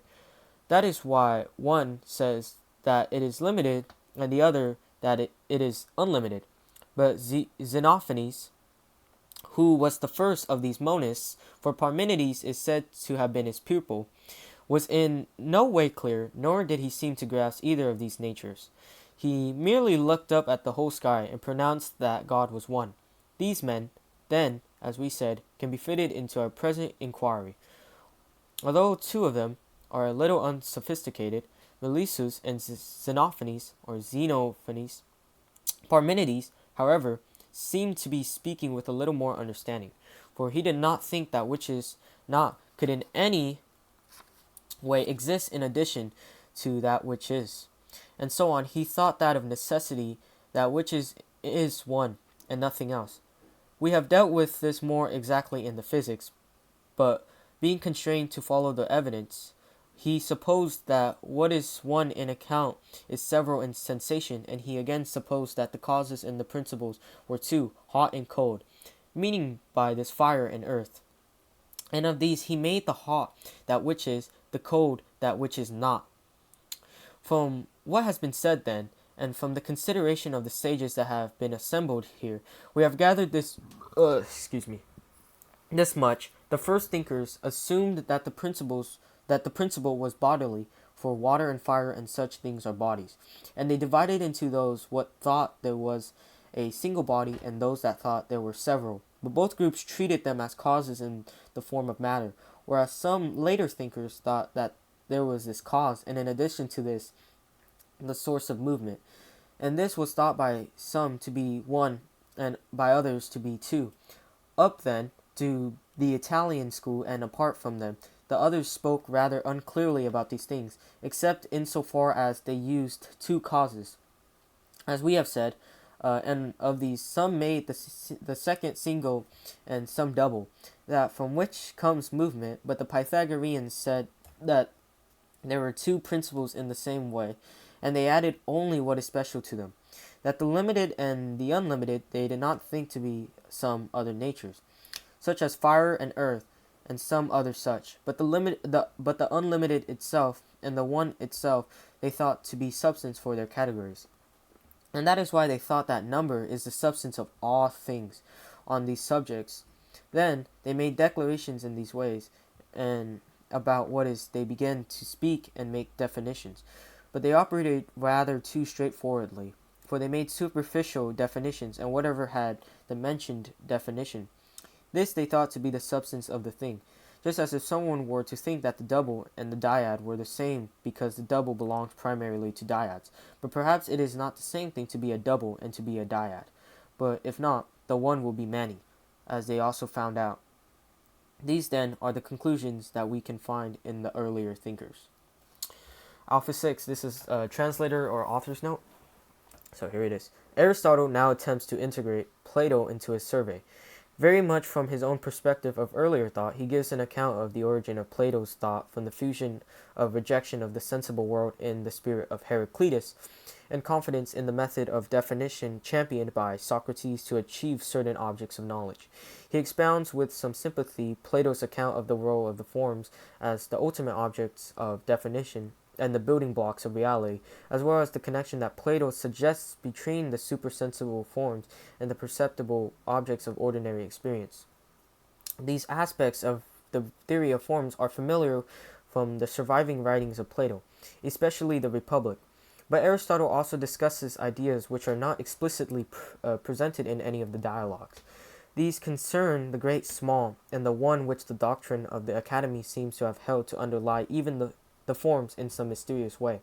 That is why one says that it is limited, and the other that it is unlimited. But Xenophanes, who was the first of these monists, for Parmenides is said to have been his pupil, was in no way clear, nor did he seem to grasp either of these natures. He merely looked up at the whole sky and pronounced that God was one. These men, then, as we said, can be fitted into our present inquiry. Although two of them are a little unsophisticated, Melissus and Xenophanes, or Xenophanes, Parmenides however, seemed to be speaking with a little more understanding, for he did not think that which is not could in any way exist in addition to that which is. And so on, he thought that of necessity that which is one and nothing else. We have dealt with this more exactly in the physics, but being constrained to follow the evidence, he supposed that what is one in account is several in sensation, and he again supposed that the causes and the principles were two, hot and cold, meaning by this fire and earth. And of these he made the hot that which is, the cold that which is not. From what has been said then, and from the consideration of the sages that have been assembled here, we have gathered this much. The first thinkers assumed that the principle was bodily, for water and fire and such things are bodies, and they divided into those what thought there was a single body and those that thought there were several. But both groups treated them as causes in the form of matter, whereas some later thinkers thought that there was this cause, and in addition to this, the source of movement. And this was thought by some to be one, and by others to be two. Up then to the Italian school, and apart from them, the others spoke rather unclearly about these things, except insofar as they used two causes. As we have said, and of these some made the second single and some double, that from which comes movement, but the Pythagoreans said that there were two principles in the same way, and they added only what is special to them, that the limited and the unlimited they did not think to be some other natures, such as fire and earth, and some other such, but the unlimited itself and the one itself they thought to be substance for their categories. And that is why they thought that number is the substance of all things on these subjects. Then they made declarations in these ways, and about what is they began to speak and make definitions. But they operated rather too straightforwardly, for they made superficial definitions, and whatever had the mentioned definition. This they thought to be the substance of the thing, just as if someone were to think that the double and the dyad were the same because the double belongs primarily to dyads. But perhaps it is not the same thing to be a double and to be a dyad. But if not, the one will be many, as they also found out. These then are the conclusions that we can find in the earlier thinkers. Alpha 6, this is a translator or author's note. So here it is. Aristotle now attempts to integrate Plato into his survey. Very much from his own perspective of earlier thought, he gives an account of the origin of Plato's thought from the fusion of rejection of the sensible world in the spirit of Heraclitus, and confidence in the method of definition championed by Socrates to achieve certain objects of knowledge. He expounds with some sympathy Plato's account of the role of the forms as the ultimate objects of definition and the building blocks of reality, as well as the connection that Plato suggests between the supersensible forms and the perceptible objects of ordinary experience. These aspects of the theory of forms are familiar from the surviving writings of Plato, especially the Republic. But Aristotle also discusses ideas which are not explicitly presented in any of the dialogues. These concern the great small, and the one which the doctrine of the Academy seems to have held to underlie even the forms in some mysterious way.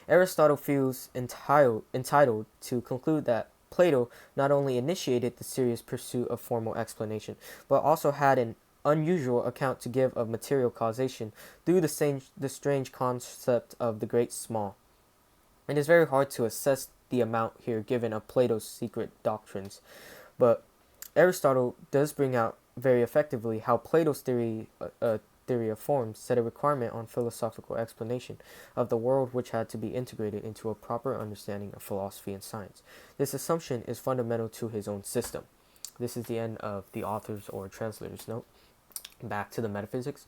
Aristotle feels entitled to conclude that Plato not only initiated the serious pursuit of formal explanation, but also had an unusual account to give of material causation through the strange concept of the great small. It is very hard to assess the amount here given of Plato's secret doctrines, but Aristotle does bring out very effectively how Plato's theory of forms set a requirement on philosophical explanation of the world which had to be integrated into a proper understanding of philosophy and science. This assumption is fundamental to his own system. This is the end of the author's or translator's note. Back to the Metaphysics.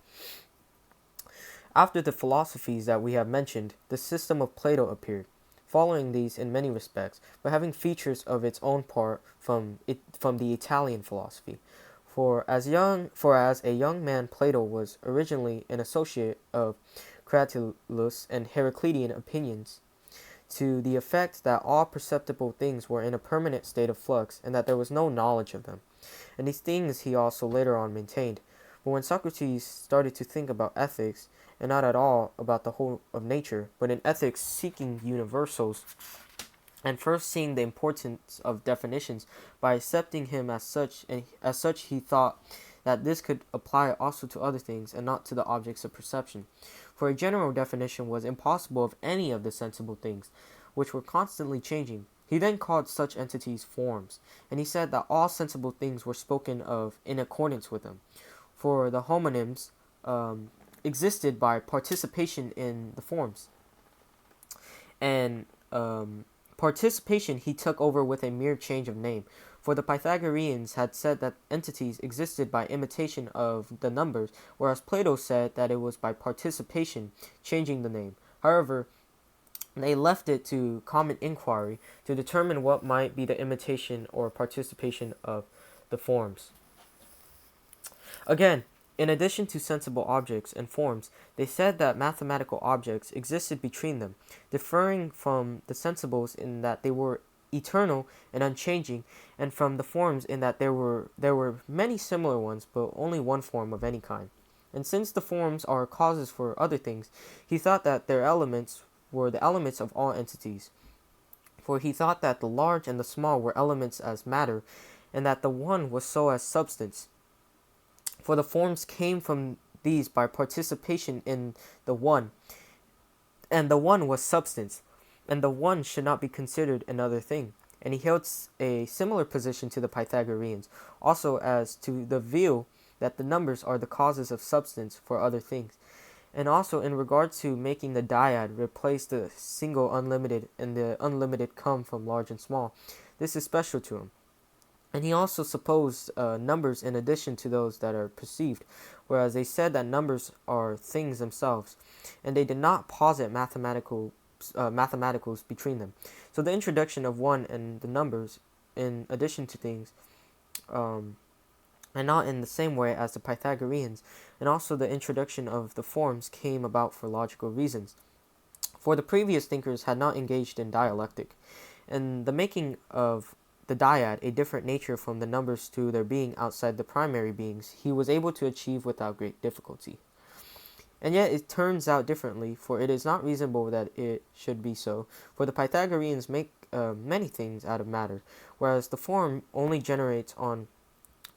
After the philosophies that we have mentioned, the system of Plato appeared, following these in many respects, but having features of its own part from the Italian philosophy. For as a young man, Plato was originally an associate of Cratylus and Heraclitean opinions, to the effect that all perceptible things were in a permanent state of flux, and that there was no knowledge of them. And these things he also later on maintained. But when Socrates started to think about ethics, and not at all about the whole of nature, but in ethics seeking universals, and first seeing the importance of definitions by accepting him as such, and as such he thought that this could apply also to other things and not to the objects of perception. For a general definition was impossible of any of the sensible things, which were constantly changing. He then called such entities forms, and he said that all sensible things were spoken of in accordance with them. For the homonyms existed by participation in the forms, and participation he took over with a mere change of name. For the Pythagoreans had said that entities existed by imitation of the numbers, whereas Plato said that it was by participation, changing the name. However, they left it to common inquiry to determine what might be the imitation or participation of the forms. Again, in addition to sensible objects and forms, they said that mathematical objects existed between them, differing from the sensibles in that they were eternal and unchanging, and from the forms in that there were many similar ones, but only one form of any kind. And since the forms are causes for other things, he thought that their elements were the elements of all entities. For he thought that the large and the small were elements as matter, and that the one was so as substance. For the forms came from these by participation in the one, and the one was substance, and the one should not be considered another thing. And he held a similar position to the Pythagoreans, also as to the view that the numbers are the causes of substance for other things, and also in regard to making the dyad replace the single unlimited, and the unlimited come from large and small. This is special to him. And he also supposed numbers in addition to those that are perceived, whereas they said that numbers are things themselves, and they did not posit mathematicals between them. So the introduction of one and the numbers in addition to things, and not in the same way as the Pythagoreans, and also the introduction of the forms came about for logical reasons. For the previous thinkers had not engaged in dialectic, and the making of the dyad a different nature from the numbers to their being outside the primary beings, he was able to achieve without great difficulty. And yet it turns out differently, for it is not reasonable that it should be so. For the Pythagoreans make many things out of matter, whereas the form only generates on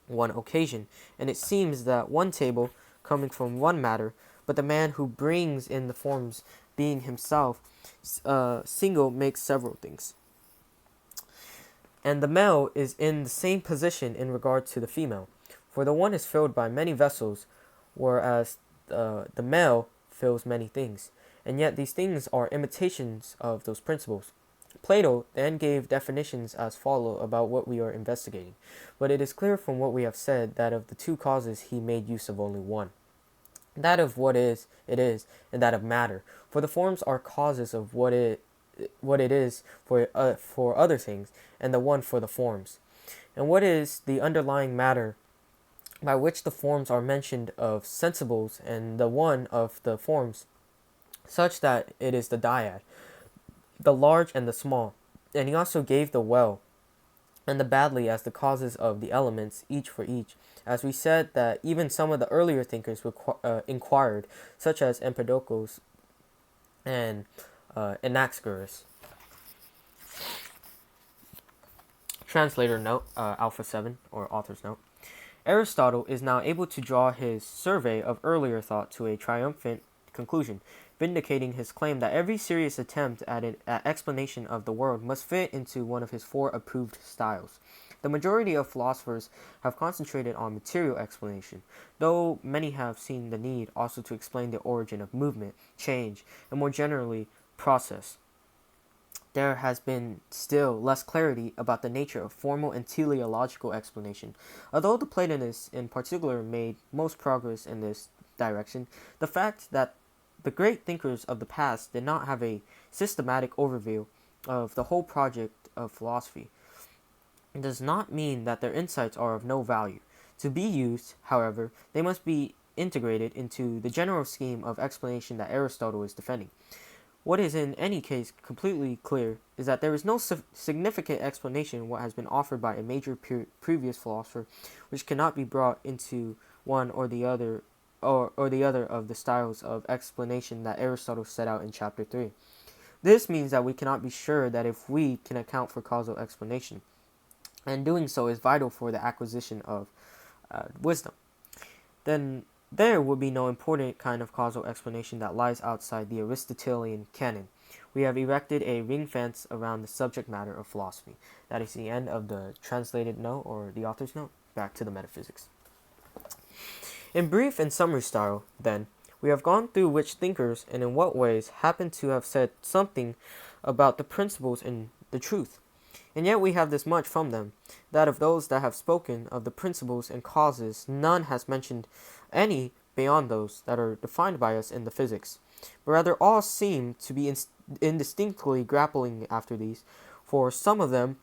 one occasion, and it seems that one table coming from one matter, but the man who brings in the forms being himself single makes several things. And the male is in the same position in regard to the female, for the one is filled by many vessels, whereas the male fills many things, and yet these things are imitations of those principles. Plato then gave definitions as follow about what we are investigating, but it is clear from what we have said that of the two causes he made use of only one, that of what is, it is, and that of matter, for the forms are causes of what it is for other things, and the one for the forms. And what is the underlying matter by which the forms are mentioned of sensibles, and the one of the forms, such that it is the dyad, the large and the small. And he also gave the well and the badly as the causes of the elements, each for each. As we said that even some of the earlier thinkers inquired, such as Empedocles and Anaxagoras. Translator note, Alpha 7, or author's note. Aristotle is now able to draw his survey of earlier thought to a triumphant conclusion, vindicating his claim that every serious attempt at an explanation of the world must fit into one of his four approved styles. The majority of philosophers have concentrated on material explanation, though many have seen the need also to explain the origin of movement, change, and more generally, process. There has been still less clarity about the nature of formal and teleological explanation. Although the Platonists in particular made most progress in this direction, the fact that the great thinkers of the past did not have a systematic overview of the whole project of philosophy does not mean that their insights are of no value. To be used, however, they must be integrated into the general scheme of explanation that Aristotle is defending. What is in any case completely clear is that there is no significant explanation what has been offered by a major previous philosopher which cannot be brought into one or the other of the styles of explanation that Aristotle set out in chapter 3. This means that we cannot be sure that if we can account for causal explanation, and doing so is vital for the acquisition of wisdom, then there would be no important kind of causal explanation that lies outside the Aristotelian canon. We have erected a ring fence around the subject matter of philosophy. That is the end of the translated note or the author's note. Back to the metaphysics. In brief and summary style, then, we have gone through which thinkers and in what ways happen to have said something about the principles and the truth. And yet we have this much from them, that of those that have spoken of the principles and causes, none has mentioned any beyond those that are defined by us in the physics, but rather all seem to be indistinctly grappling after these, for some of them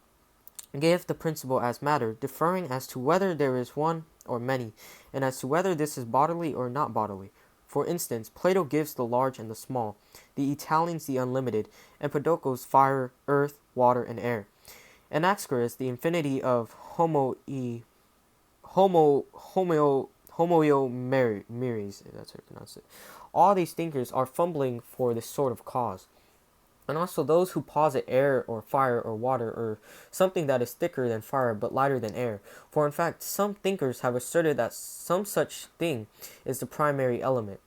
give the principle as matter, differing as to whether there is one or many, and as to whether this is bodily or not bodily. For instance, Plato gives the large and the small, the Italians the unlimited, Empedocles fire, earth, water, and air. Anaxagoras the infinity of homoiomeres, that's how you pronounce it. All these thinkers are fumbling for this sort of cause. And also those who posit air or fire or water or something that is thicker than fire but lighter than air. For in fact, some thinkers have asserted that some such thing is the primary element.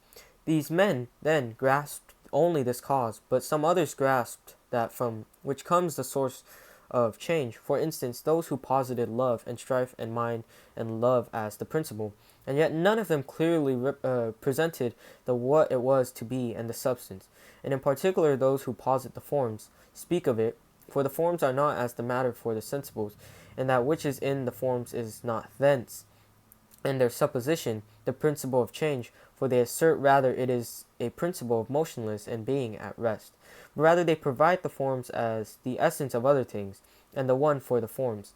These men then grasped only this cause, but some others grasped that from which comes the source of change. For instance, those who posited love and strife and mind and love as the principle, and yet none of them clearly presented the what it was to be and the substance. And in particular, those who posit the forms speak of it, for the forms are not as the matter for the sensibles, and that which is in the forms is not thence. And their supposition, the principle of change, for they assert rather it is a principle of motionless and being at rest. But rather they provide the forms as the essence of other things, and the one for the forms.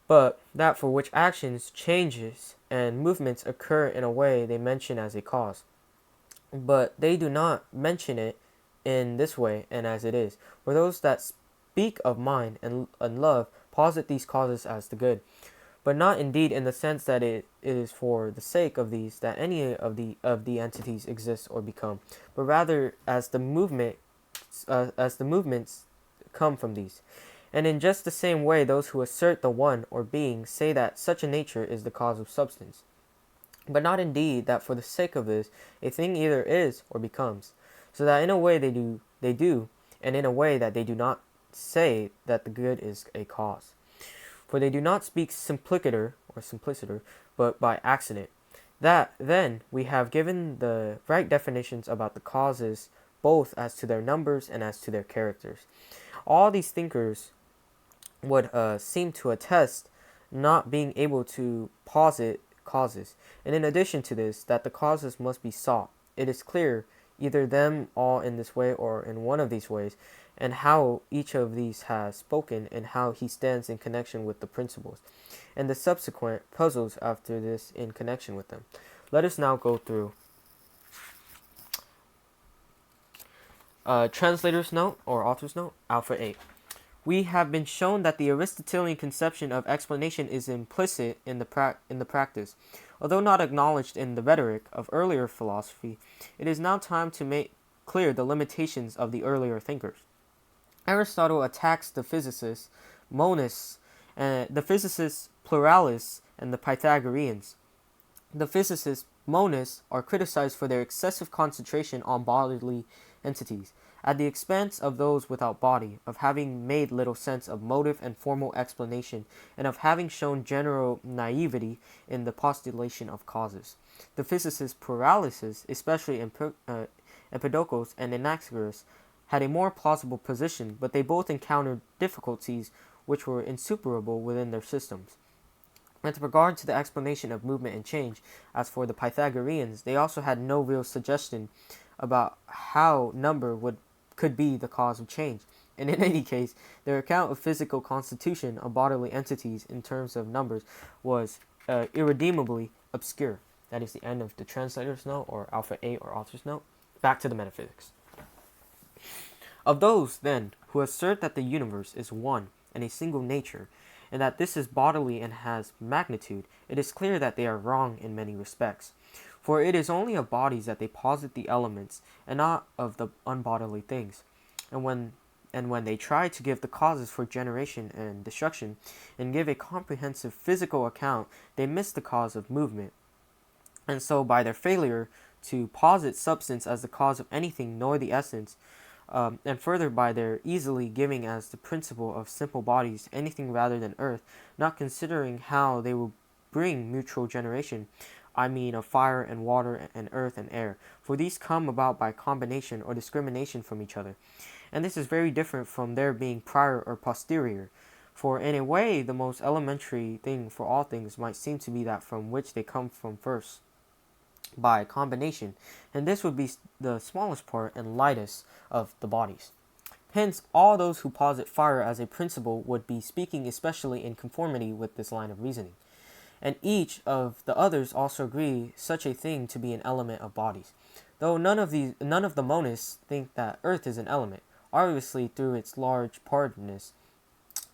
But that for which actions, changes, and movements occur in a way they mention as a cause. But they do not mention it in this way and as it is. For those that speak of mind and love posit these causes as the good, but not indeed in the sense that it is for the sake of these that any of the entities exist or become, but rather as the movements come from these. And in just the same way, those who assert the one or being say that such a nature is the cause of substance, but not indeed that for the sake of this a thing either is or becomes, so that in a way they do, and in a way that they do not say that the good is a cause. For they do not speak simpliciter, but by accident. That, then, we have given the right definitions about the causes, both as to their numbers and as to their characters. All these thinkers would seem to attest not being able to posit causes, and in addition to this, that the causes must be sought. It is clear, either them all in this way or in one of these ways, and how each of these has spoken, and how he stands in connection with the principles, and the subsequent puzzles after this in connection with them. Let us now go through translator's note or author's note, Alpha 8. We have been shown that the Aristotelian conception of explanation is implicit in the practice. Although not acknowledged in the rhetoric of earlier philosophy, it is now time to make clear the limitations of the earlier thinkers. Aristotle attacks the physicists, monists, the physicists pluralis, and the Pythagoreans. The physicists, monists, are criticized for their excessive concentration on bodily entities, at the expense of those without body, of having made little sense of motive and formal explanation, and of having shown general naivety in the postulation of causes. The physicists pluralists, especially Empedocles and Anaxagoras, had a more plausible position, but they both encountered difficulties which were insuperable within their systems. With regard to the explanation of movement and change, as for the Pythagoreans, they also had no real suggestion about how number could be the cause of change. And in any case, their account of physical constitution of bodily entities in terms of numbers was irredeemably obscure. That is the end of the translator's note, or Alpha 8, or author's note. Back to the metaphysics. Of those, then, who assert that the universe is one and a single nature, and that this is bodily and has magnitude, it is clear that they are wrong in many respects. For it is only of bodies that they posit the elements, and not of the unbodily things. and when they try to give the causes for generation and destruction and give a comprehensive physical account, they miss the cause of movement. And so, by their failure to posit substance as the cause of anything nor the essence, and further by their easily giving as the principle of simple bodies anything rather than earth, not considering how they will bring mutual generation, I mean of fire and water and earth and air, for these come about by combination or discrimination from each other. And this is very different from their being prior or posterior. For in a way, the most elementary thing for all things might seem to be that from which they come from first, by combination, and this would be the smallest part and lightest of the bodies. Hence, all those who posit fire as a principle would be speaking especially in conformity with this line of reasoning. And each of the others also agree such a thing to be an element of bodies, though none of the monists think that earth is an element, obviously through its large partedness.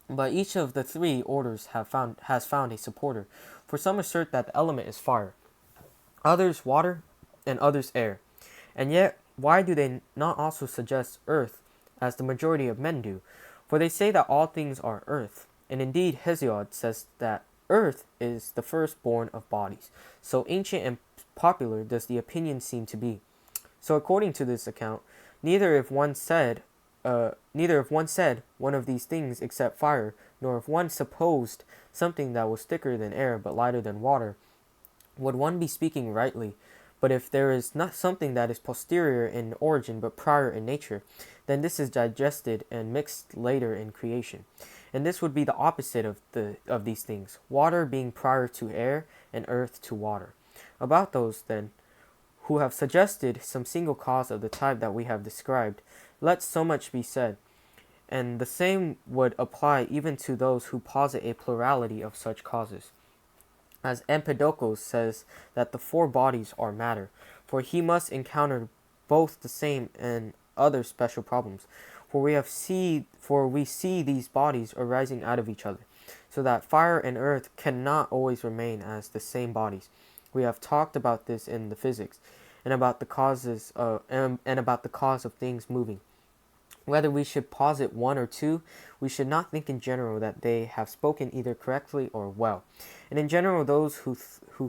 But each of the three orders has found a supporter, for some assert that the element is fire, others water, and others air. And yet, why do they not also suggest earth, as the majority of men do? For they say that all things are earth, and indeed Hesiod says that earth is the firstborn of bodies. So ancient and popular does the opinion seem to be. So according to this account, neither if one said one of these things except fire, nor if one supposed something that was thicker than air but lighter than water, would one be speaking rightly. But if there is not something that is posterior in origin but prior in nature, then this is digested and mixed later in creation. And this would be the opposite of these things, water being prior to air and earth to water. About those, then, who have suggested some single cause of the type that we have described, let so much be said. And the same would apply even to those who posit a plurality of such causes. As Empedocles says that the four bodies are matter, for he must encounter both the same and other special problems. For we see these bodies arising out of each other, so that fire and earth cannot always remain as the same bodies. We have talked about this in the physics, and about the causes and about the cause of things moving. Whether we should posit one or two, we should not think in general that they have spoken either correctly or well. And in general, those who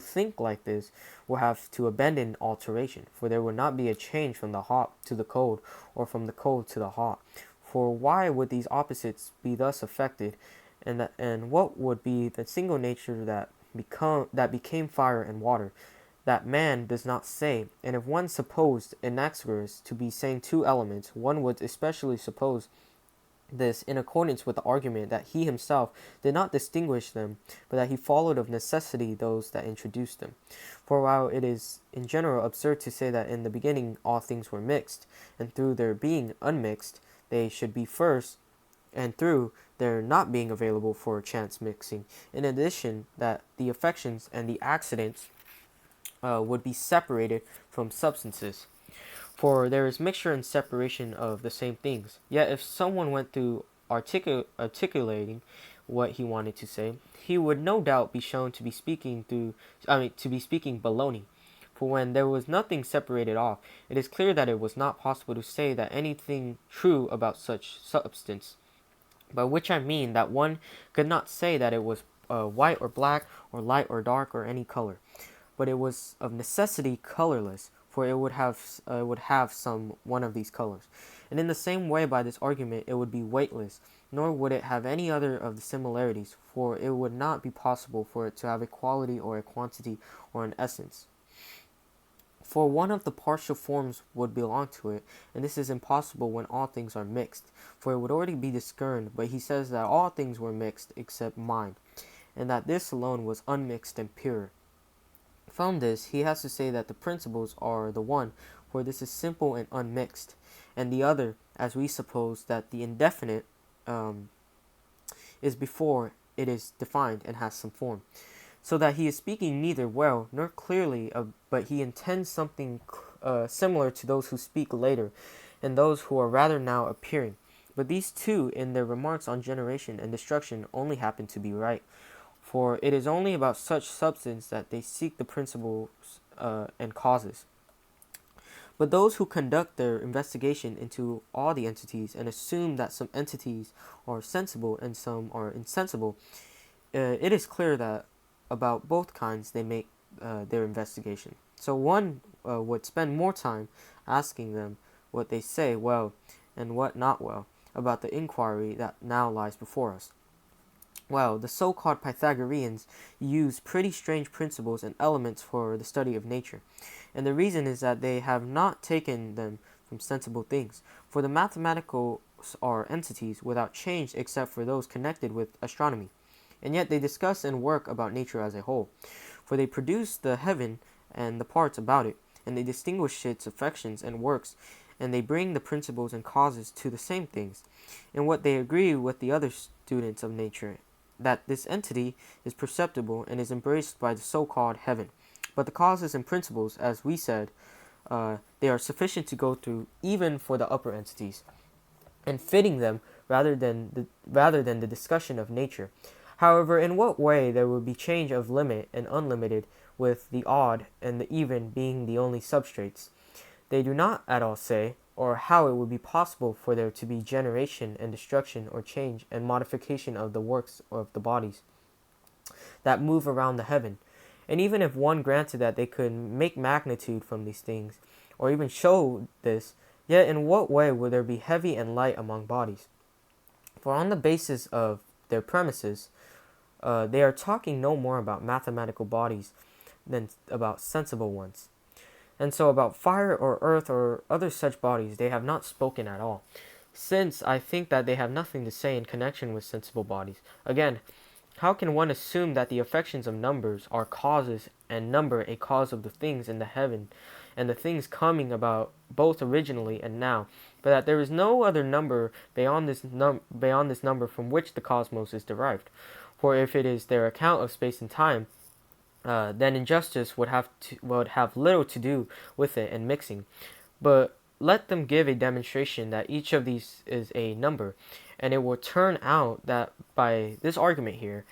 think like this will have to abandon alteration, for there will not be a change from the hot to the cold, or from the cold to the hot. For why would these opposites be thus affected, and what would be the single nature that became fire and water? That man does not say, and if one supposed Anaxagoras to be saying two elements, one would especially suppose this in accordance with the argument that he himself did not distinguish them, but that he followed of necessity those that introduced them. For while it is in general absurd to say that in the beginning all things were mixed, and through their being unmixed they should be first, and through their not being available for chance mixing, in addition that the affections and the accidents would be separated from substances. For there is mixture and separation of the same things. Yet if someone went through articulating what he wanted to say, he would no doubt be shown to be speaking baloney. For when there was nothing separated off, it is clear that it was not possible to say that anything true about such substance. By which I mean that one could not say that it was white or black, or light or dark, or any color. But it was of necessity colorless, for it would have some one of these colors. And in the same way, by this argument, it would be weightless, nor would it have any other of the similarities, for it would not be possible for it to have a quality or a quantity or an essence. For one of the partial forms would belong to it, and this is impossible when all things are mixed, for it would already be discerned. But he says that all things were mixed except mind, and that this alone was unmixed and pure. From this, he has to say that the principles are the one, for this is simple and unmixed, and the other, as we suppose, that the indefinite is before it is defined and has some form. So that he is speaking neither well nor clearly, but he intends something similar to those who speak later, and those who are rather now appearing. But these two, in their remarks on generation and destruction, only happen to be right. For it is only about such substance that they seek the principles and causes. But those who conduct their investigation into all the entities and assume that some entities are sensible and some are insensible, it is clear that about both kinds they make their investigation. So one would spend more time asking them what they say well and what not well about the inquiry that now lies before us. Well, the so-called Pythagoreans use pretty strange principles and elements for the study of nature, and the reason is that they have not taken them from sensible things, for the mathematical are entities without change except for those connected with astronomy, and yet they discuss and work about nature as a whole, for they produce the heaven and the parts about it, and they distinguish its affections and works, and they bring the principles and causes to the same things. In what they agree with the other students of nature, that this entity is perceptible and is embraced by the so-called heaven. But the causes and principles, as we said, they are sufficient to go through even for the upper entities, and fitting them rather than the discussion of nature. However, in what way there will be change of limit and unlimited, with the odd and the even being the only substrates, they do not at all say, or how it would be possible for there to be generation and destruction or change and modification of the works of the bodies that move around the heaven. And even if one granted that they could make magnitude from these things, or even show this, yet in what way would there be heavy and light among bodies? For on the basis of their premises, they are talking no more about mathematical bodies than about sensible ones. And so about fire or earth or other such bodies they have not spoken at all, since I think that they have nothing to say in connection with sensible bodies. Again, how can one assume that the affections of numbers are causes, and number a cause of the things in the heaven, and the things coming about both originally and now, but that there is no other number beyond this number from which the cosmos is derived? For if it is their account of space and time, then injustice would have little to do with it and mixing. But let them give a demonstration that each of these is a number, and it will turn out that by this argument here,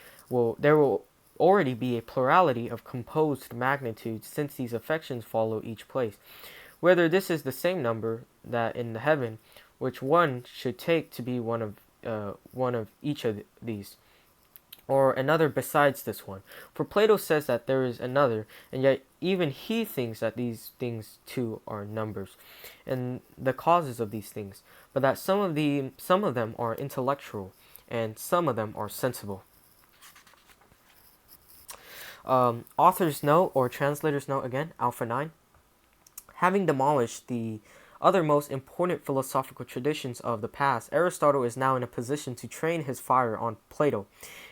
there will already be a plurality of composed magnitudes, since these affections follow each place. Whether this is the same number that in the heaven, which one should take to be one of each of these, or another besides this one. For Plato says that there is another, and yet even he thinks that these things too are numbers, and the causes of these things, but that some of them are intellectual, and some of them are sensible. Author's note, or translator's note again, Alpha 9. Having demolished the other most important philosophical traditions of the past, Aristotle is now in a position to train his fire on Plato.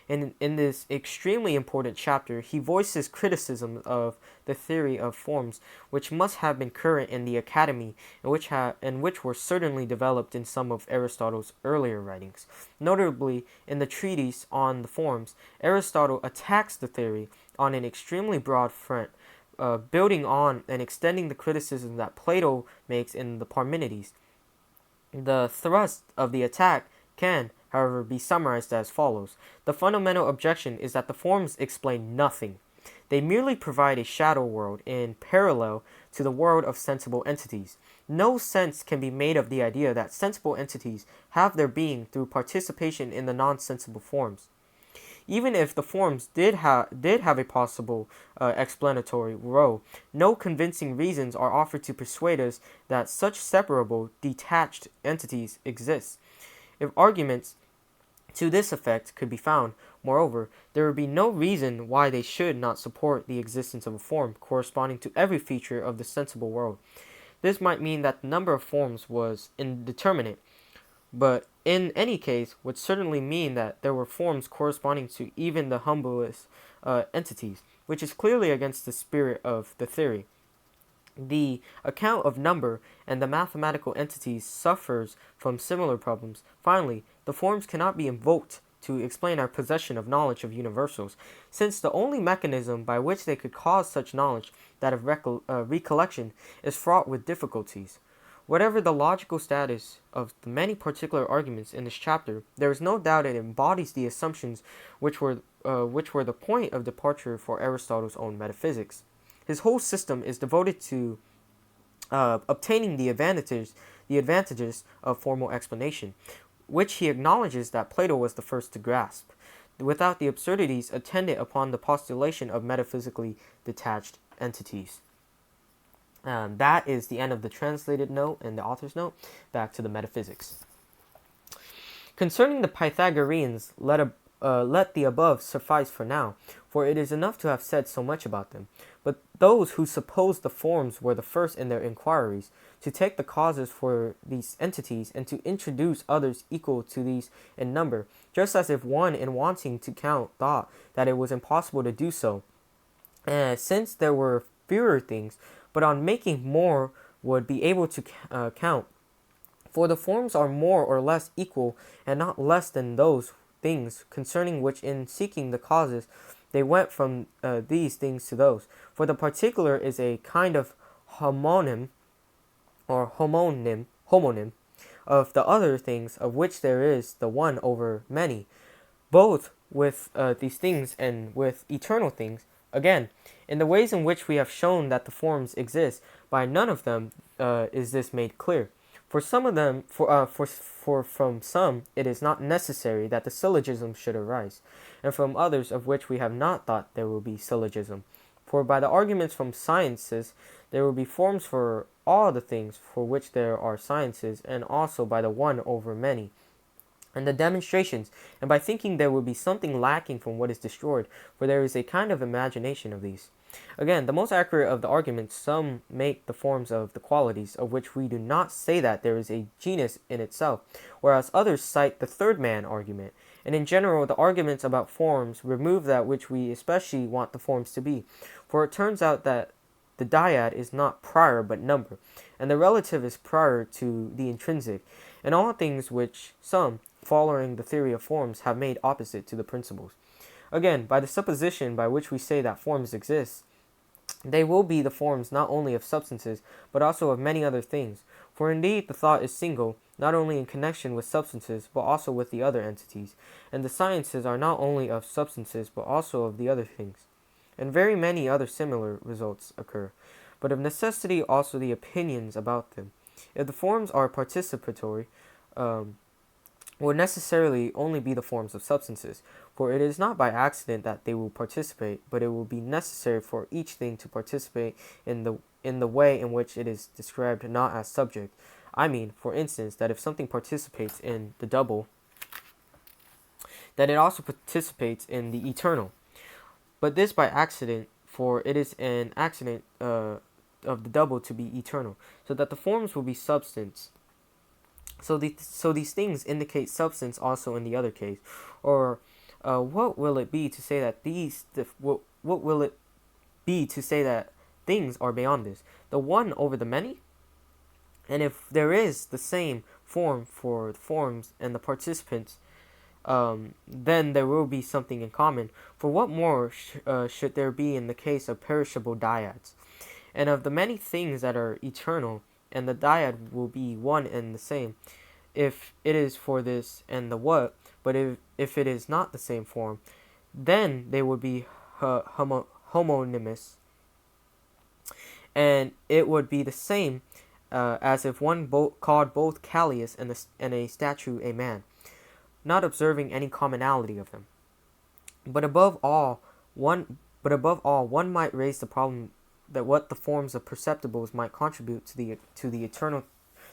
And in this extremely important chapter, he voices criticism of the theory of forms, which must have been current in the academy, and which were certainly developed in some of Aristotle's earlier writings. Notably, in the treatise on the forms, Aristotle attacks the theory on an extremely broad front, building on and extending the criticism that Plato makes in the Parmenides. The thrust of the attack can, however, be summarized as follows. The fundamental objection is that the forms explain nothing. They merely provide a shadow world in parallel to the world of sensible entities. No sense can be made of the idea that sensible entities have their being through participation in the non-sensible forms. Even if the forms did have a possible explanatory role, no convincing reasons are offered to persuade us that such separable, detached entities exist. If arguments to this effect could be found, moreover, there would be no reason why they should not support the existence of a form corresponding to every feature of the sensible world. This might mean that the number of forms was indeterminate, but in any case would certainly mean that there were forms corresponding to even the humblest entities, which is clearly against the spirit of the theory. The account of number and the mathematical entities suffers from similar problems. Finally, the forms cannot be invoked to explain our possession of knowledge of universals, since the only mechanism by which they could cause such knowledge, that of recollection, is fraught with difficulties. Whatever the logical status of the many particular arguments in this chapter, there is no doubt it embodies the assumptions which were the point of departure for Aristotle's own metaphysics. His whole system is devoted to obtaining the advantages of formal explanation, which he acknowledges that Plato was the first to grasp, without the absurdities attendant upon the postulation of metaphysically detached entities. That is the end of the translated note and the author's note. Back to the metaphysics. Concerning the Pythagoreans, let the above suffice for now, for it is enough to have said so much about them. But those who suppose the forms were the first in their inquiries, to take the causes for these entities, and to introduce others equal to these in number, just as if one in wanting to count thought that it was impossible to do so, since there were fewer things, but on making more would be able to count. For the forms are more or less equal, and not less than those things concerning which in seeking the causes they went from these things to those. For the particular is a kind of homonym of the other things, of which there is the one over many, both with these things and with eternal things. Again, in the ways in which we have shown that the forms exist, by none of them is this made clear. For some of them, for from some, it is not necessary that the syllogism should arise, and from others of which we have not thought there will be syllogism. For by the arguments from sciences, there will be forms for all the things for which there are sciences, and also by the one over many, and the demonstrations, and by thinking there will be something lacking from what is destroyed, for there is a kind of imagination of these. Again, the most accurate of the arguments, some make the forms of the qualities, of which we do not say that there is a genus in itself, whereas others cite the third man argument. And in general, the arguments about forms remove that which we especially want the forms to be, for it turns out that the dyad is not prior but number, and the relative is prior to the intrinsic, and all things which some, following the theory of forms, have made opposite to the principles. Again, by the supposition by which we say that forms exist, they will be the forms not only of substances, but also of many other things. For indeed the thought is single, not only in connection with substances, but also with the other entities, and the sciences are not only of substances, but also of the other things. And very many other similar results occur, but of necessity also the opinions about them. If the forms are participatory, will necessarily only be the forms of substances, for it is not by accident that they will participate, but it will be necessary for each thing to participate in the way in which it is described not as subject. I mean, for instance, that if something participates in the double, that it also participates in the eternal. But this by accident, for it is an accident of the double to be eternal, so that the forms will be substance. So these things indicate substance also in the other case. Or what will it be to say that what will it be to say that things are beyond this? The one over the many? And if there is the same form for the forms and the participants, then there will be something in common. For what more should there be in the case of perishable dyads? And of the many things that are eternal, and the dyad will be one and the same, if it is for this and the what, but if it is not the same form, then they would be homonymous, and it would be the same as if one called both Callias and a statue a man, not observing any commonality of them. But above all, one might raise the problem that what the forms of perceptibles might contribute to the eternal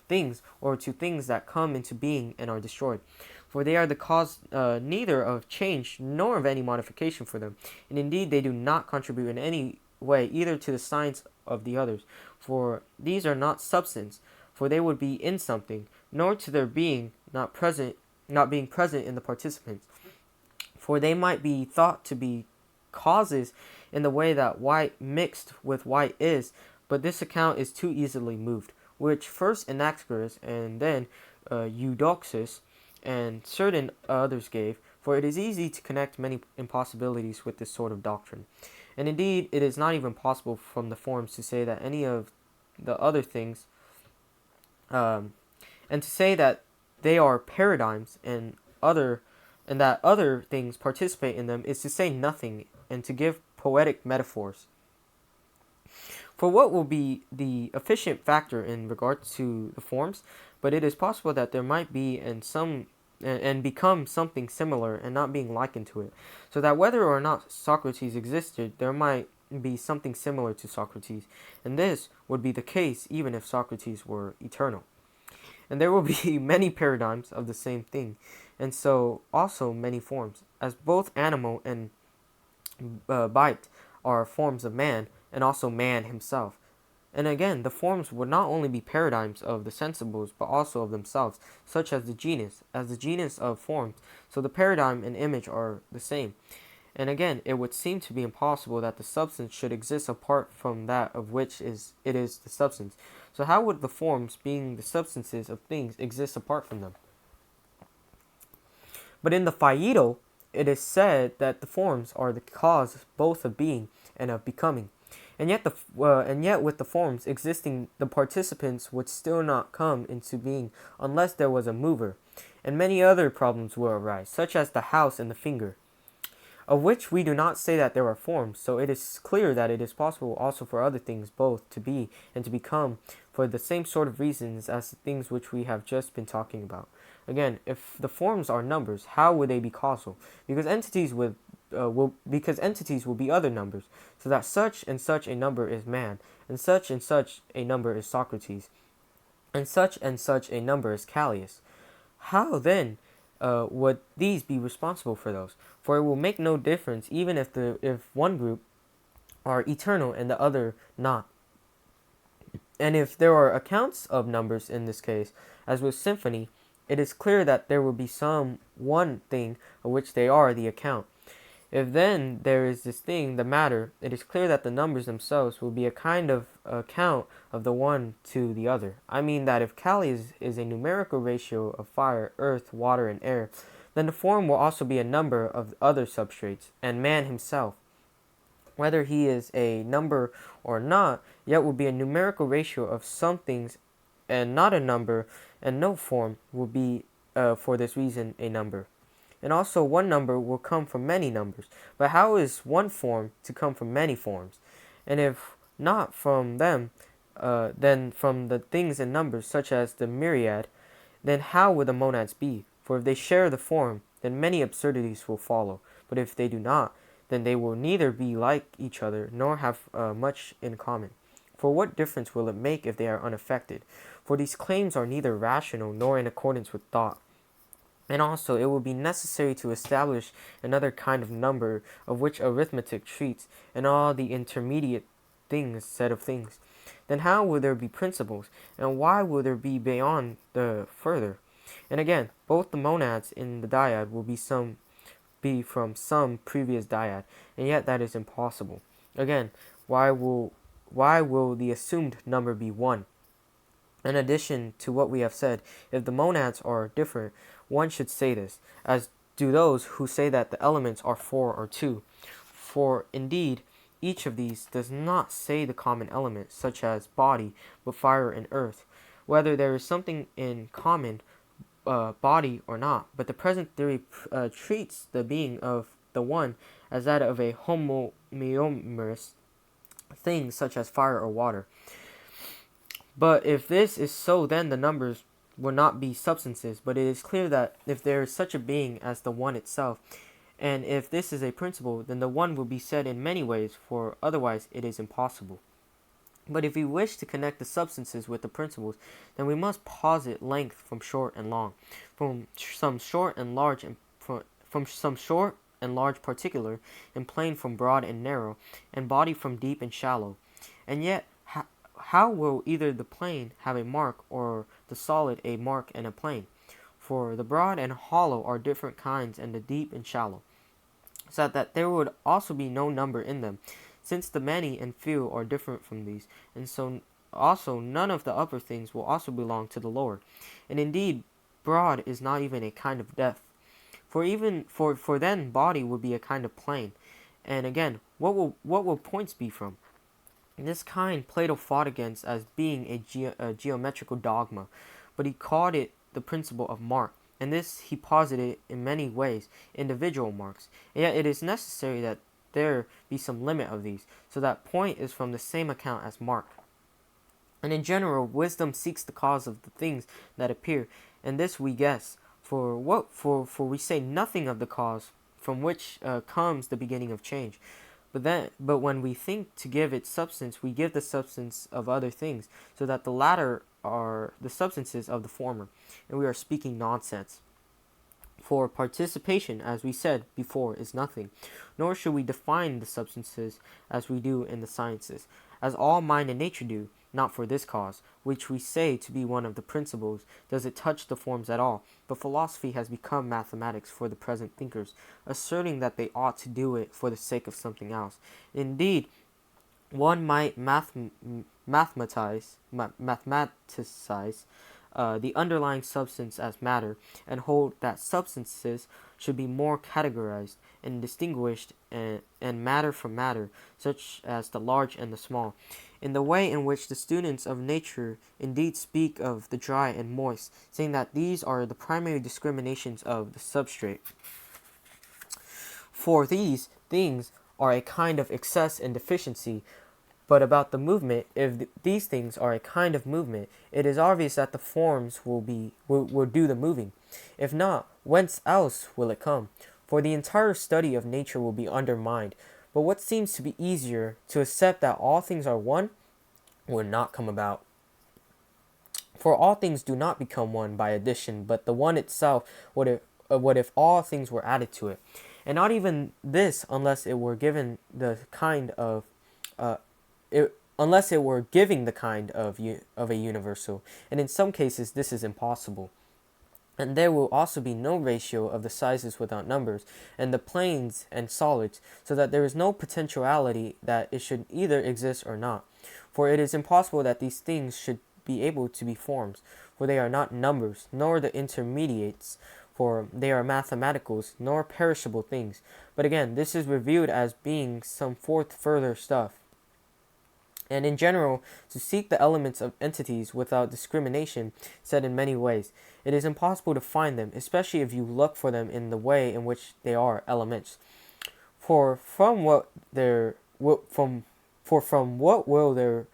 things, or to things that come into being and are destroyed. For they are the cause neither of change nor of any modification for them, and indeed they do not contribute in any way either to the science of the others, for these are not substance, for they would be in something, nor to their being not being present in the participants, for they might be thought to be causes in the way that white mixed with white is, but this account is too easily moved, which first Anaxagoras and then Eudoxus and certain others gave, for it is easy to connect many impossibilities with this sort of doctrine. And indeed, it is not even possible from the forms to say that any of the other things, and to say that they are paradigms and that other things participate in them is to say nothing, and to give poetic metaphors. For what will be the efficient factor in regard to the forms, but it is possible that there might be and become something similar and not being likened to it, so that whether or not Socrates existed, there might be something similar to Socrates, and this would be the case even if Socrates were eternal. And there will be many paradigms of the same thing, and so also many forms, as both animal and bite are forms of man, and also man himself. And again, the forms would not only be paradigms of the sensibles, but also of themselves, such as the genus of forms. So the paradigm and image are the same. And again, it would seem to be impossible that the substance should exist apart from that of which it is the substance. So how would the forms, being the substances of things, exist apart from them? But in the Phaedo, it is said that the forms are the cause both of being and of becoming. And yet with the forms existing, the participants would still not come into being unless there was a mover. And many other problems will arise, such as the house and the finger, of which we do not say that there are forms. So it is clear that it is possible also for other things both to be and to become, for the same sort of reasons as the things which we have just been talking about. Again, if the forms are numbers, how would they be causal? Because entities will be other numbers, so that such and such a number is man, and such a number is Socrates, and such a number is Callias. How then would these be responsible for those? For it will make no difference even if one group are eternal and the other not. And if there are accounts of numbers in this case, as with symphony, it is clear that there will be some one thing of which they are the account. If then there is this thing, the matter, it is clear that the numbers themselves will be a kind of account of the one to the other. I mean that if Kali is a numerical ratio of fire, earth, water, and air, then the form will also be a number of other substrates, and man himself, whether he is a number or not, yet will be a numerical ratio of some things and not a number, and no form will be for this reason a number. And also one number will come from many numbers. But how is one form to come from many forms? And if not from them, then from the things in numbers, such as the myriad, then how would the monads be? For if they share the form, then many absurdities will follow. But if they do not, then they will neither be like each other, nor have much in common. For what difference will it make if they are unaffected? For these claims are neither rational nor in accordance with thought. And also, it will be necessary to establish another kind of number of which arithmetic treats, and all the intermediate set of things. Then how will there be principles, and why will there be beyond the further? And again, both the monads in the dyad will be from some previous dyad, and yet that is impossible. Again, why will the assumed number be 1? In addition to what we have said, if the monads are different, one should say this, as do those who say that the elements are 4 or 2. For indeed, each of these does not say the common element, such as body, but fire and earth, whether there is something in common body or not. But the present theory treats the being of the one as that of a homogeneous thing, such as fire or water. But if this is so, then the numbers will not be substances, but it is clear that if there is such a being as the one itself, and if this is a principle, then the one will be said in many ways, for otherwise it is impossible. But if we wish to connect the substances with the principles, then we must posit length from short and long, from some short and large particular, and plane from broad and narrow, and body from deep and shallow. And yet how will either the plane have a mark or the solid a mark and a plane? For the broad and hollow are different kinds, and the deep and shallow, so that there would also be no number in them, since the many and few are different from these, and so also none of the upper things will also belong to the lower. And indeed, broad is not even a kind of depth, for then body would be a kind of plane. And again, what will points be from? This kind Plato fought against as being a geometrical dogma, but he called it the principle of mark, and this he posited in many ways, individual marks. And yet it is necessary that there be some limit of these, so that point is from the same account as mark. And in general, wisdom seeks the cause of the things that appear, and this we guess. For we say nothing of the cause from which comes the beginning of change. But when we think to give it substance, we give the substance of other things, so that the latter are the substances of the former, and we are speaking nonsense. For participation, as we said before, is nothing, nor should we define the substances as we do in the sciences, as all mind and nature do, not for this cause, which we say to be one of the principles, does it touch the forms at all, but philosophy has become mathematics for the present thinkers, asserting that they ought to do it for the sake of something else. Indeed, one might mathematicize the underlying substance as matter, and hold that substances should be more categorized and distinguished and matter from matter, such as the large and the small, in the way in which the students of nature indeed speak of the dry and moist, saying that these are the primary discriminations of the substrate. For these things are a kind of excess and deficiency. But about the movement, if these things are a kind of movement, it is obvious that the forms will do the moving. If not, whence else will it come? For the entire study of nature will be undermined. But what seems to be easier, to accept that all things are one, will not come about. For all things do not become one by addition, but the one itself what if all things were added to it? And not even this, unless it were given the kind of unless it were giving the kind of a universal, and in some cases this is impossible. And there will also be no ratio of the sizes without numbers, and the planes and solids, so that there is no potentiality that it should either exist or not. For it is impossible that these things should be able to be forms, for they are not numbers, nor the intermediates, for they are mathematicals, nor perishable things. But again, this is reviewed as being some further stuff. And in general, to seek the elements of entities without discrimination, said in many ways, it is impossible to find them, especially if you look for them in the way in which they are elements. For from what will there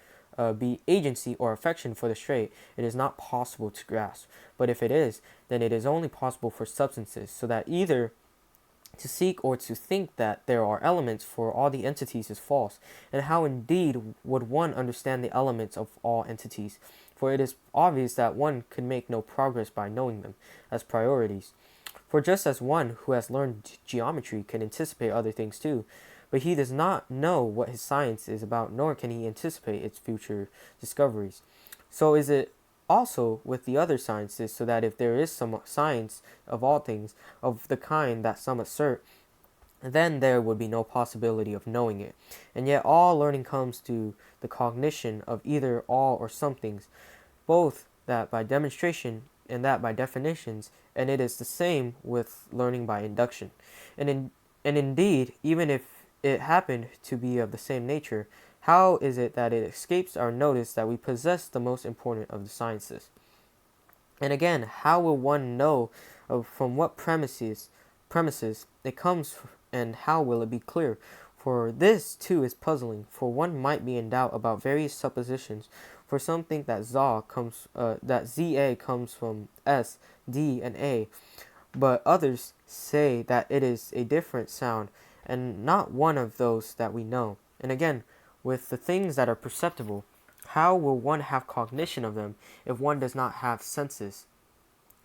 be agency or affection for the straight, it is not possible to grasp. But if it is, then it is only possible for substances, so that either to seek or to think that there are elements for all the entities is false. And how indeed would one understand the elements of all entities? For it is obvious that one could make no progress by knowing them as priorities. For just as one who has learned geometry can anticipate other things too, but he does not know what his science is about, nor can he anticipate its future discoveries. So is it also with the other sciences, so that if there is some science of all things of the kind that some assert, then there would be no possibility of knowing it. And yet all learning comes to the cognition of either all or some things, both that by demonstration and that by definitions, and it is the same with learning by induction. And indeed, even if it happened to be of the same nature, how is it that it escapes our notice that we possess the most important of the sciences? And again, how will one know from what premises it comes, and how will it be clear? For this too is puzzling, for one might be in doubt about various suppositions. For some think that ZA comes from S, D, and A, but others say that it is a different sound, and not one of those that we know. And again, with the things that are perceptible, how will one have cognition of them if one does not have senses?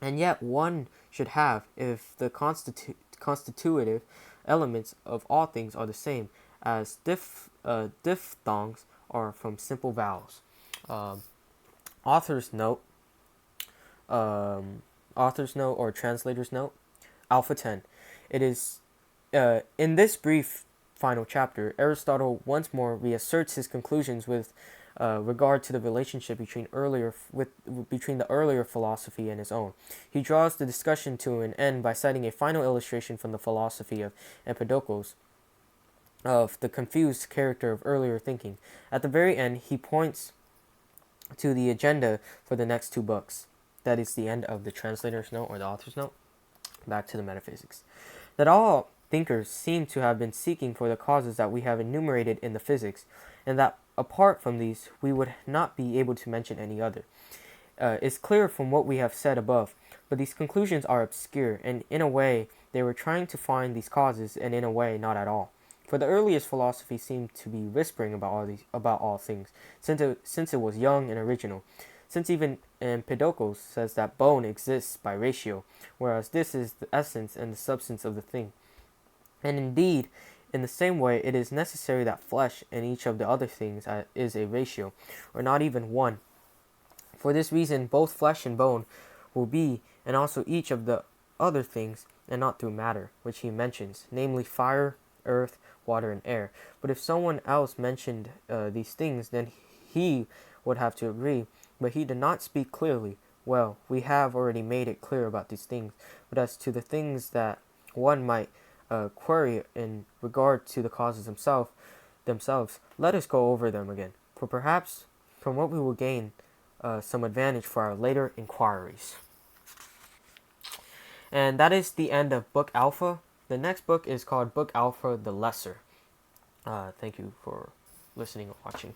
And yet one should have, if the constitutive elements of all things are the same, as diphthongs are from simple vowels. Author's note or translator's note, Alpha 10. It is in this brief final chapter, Aristotle once more reasserts his conclusions with regard to the relationship between the earlier philosophy and his own. He draws the discussion to an end by citing a final illustration from the philosophy of Empedocles of the confused character of earlier thinking. At the very end, he points to the agenda for the next two books. That is the end of the translator's note or the author's note. Back to the metaphysics. That all thinkers seem to have been seeking for the causes that we have enumerated in the physics, and that apart from these, we would not be able to mention any other. It's clear from what we have said above, but these conclusions are obscure, and in a way, they were trying to find these causes, and in a way, not at all. For the earliest philosophy seemed to be whispering about all things, since it was young and original. Since even Empedocles says that bone exists by ratio, whereas this is the essence and the substance of the thing. And indeed, in the same way, it is necessary that flesh and each of the other things is a ratio, or not even one. For this reason, both flesh and bone will be, and also each of the other things, and not through matter, which he mentions, namely fire, earth, water, and air. But if someone else mentioned these things, then he would have to agree, but he did not speak clearly. Well, we have already made it clear about these things, but as to the things that one might query in regard to the causes themselves, let us go over them again, for perhaps from what we will gain some advantage for our later inquiries. And that is the end of Book Alpha. The next book is called Book Alpha the Lesser. Thank you for listening and watching.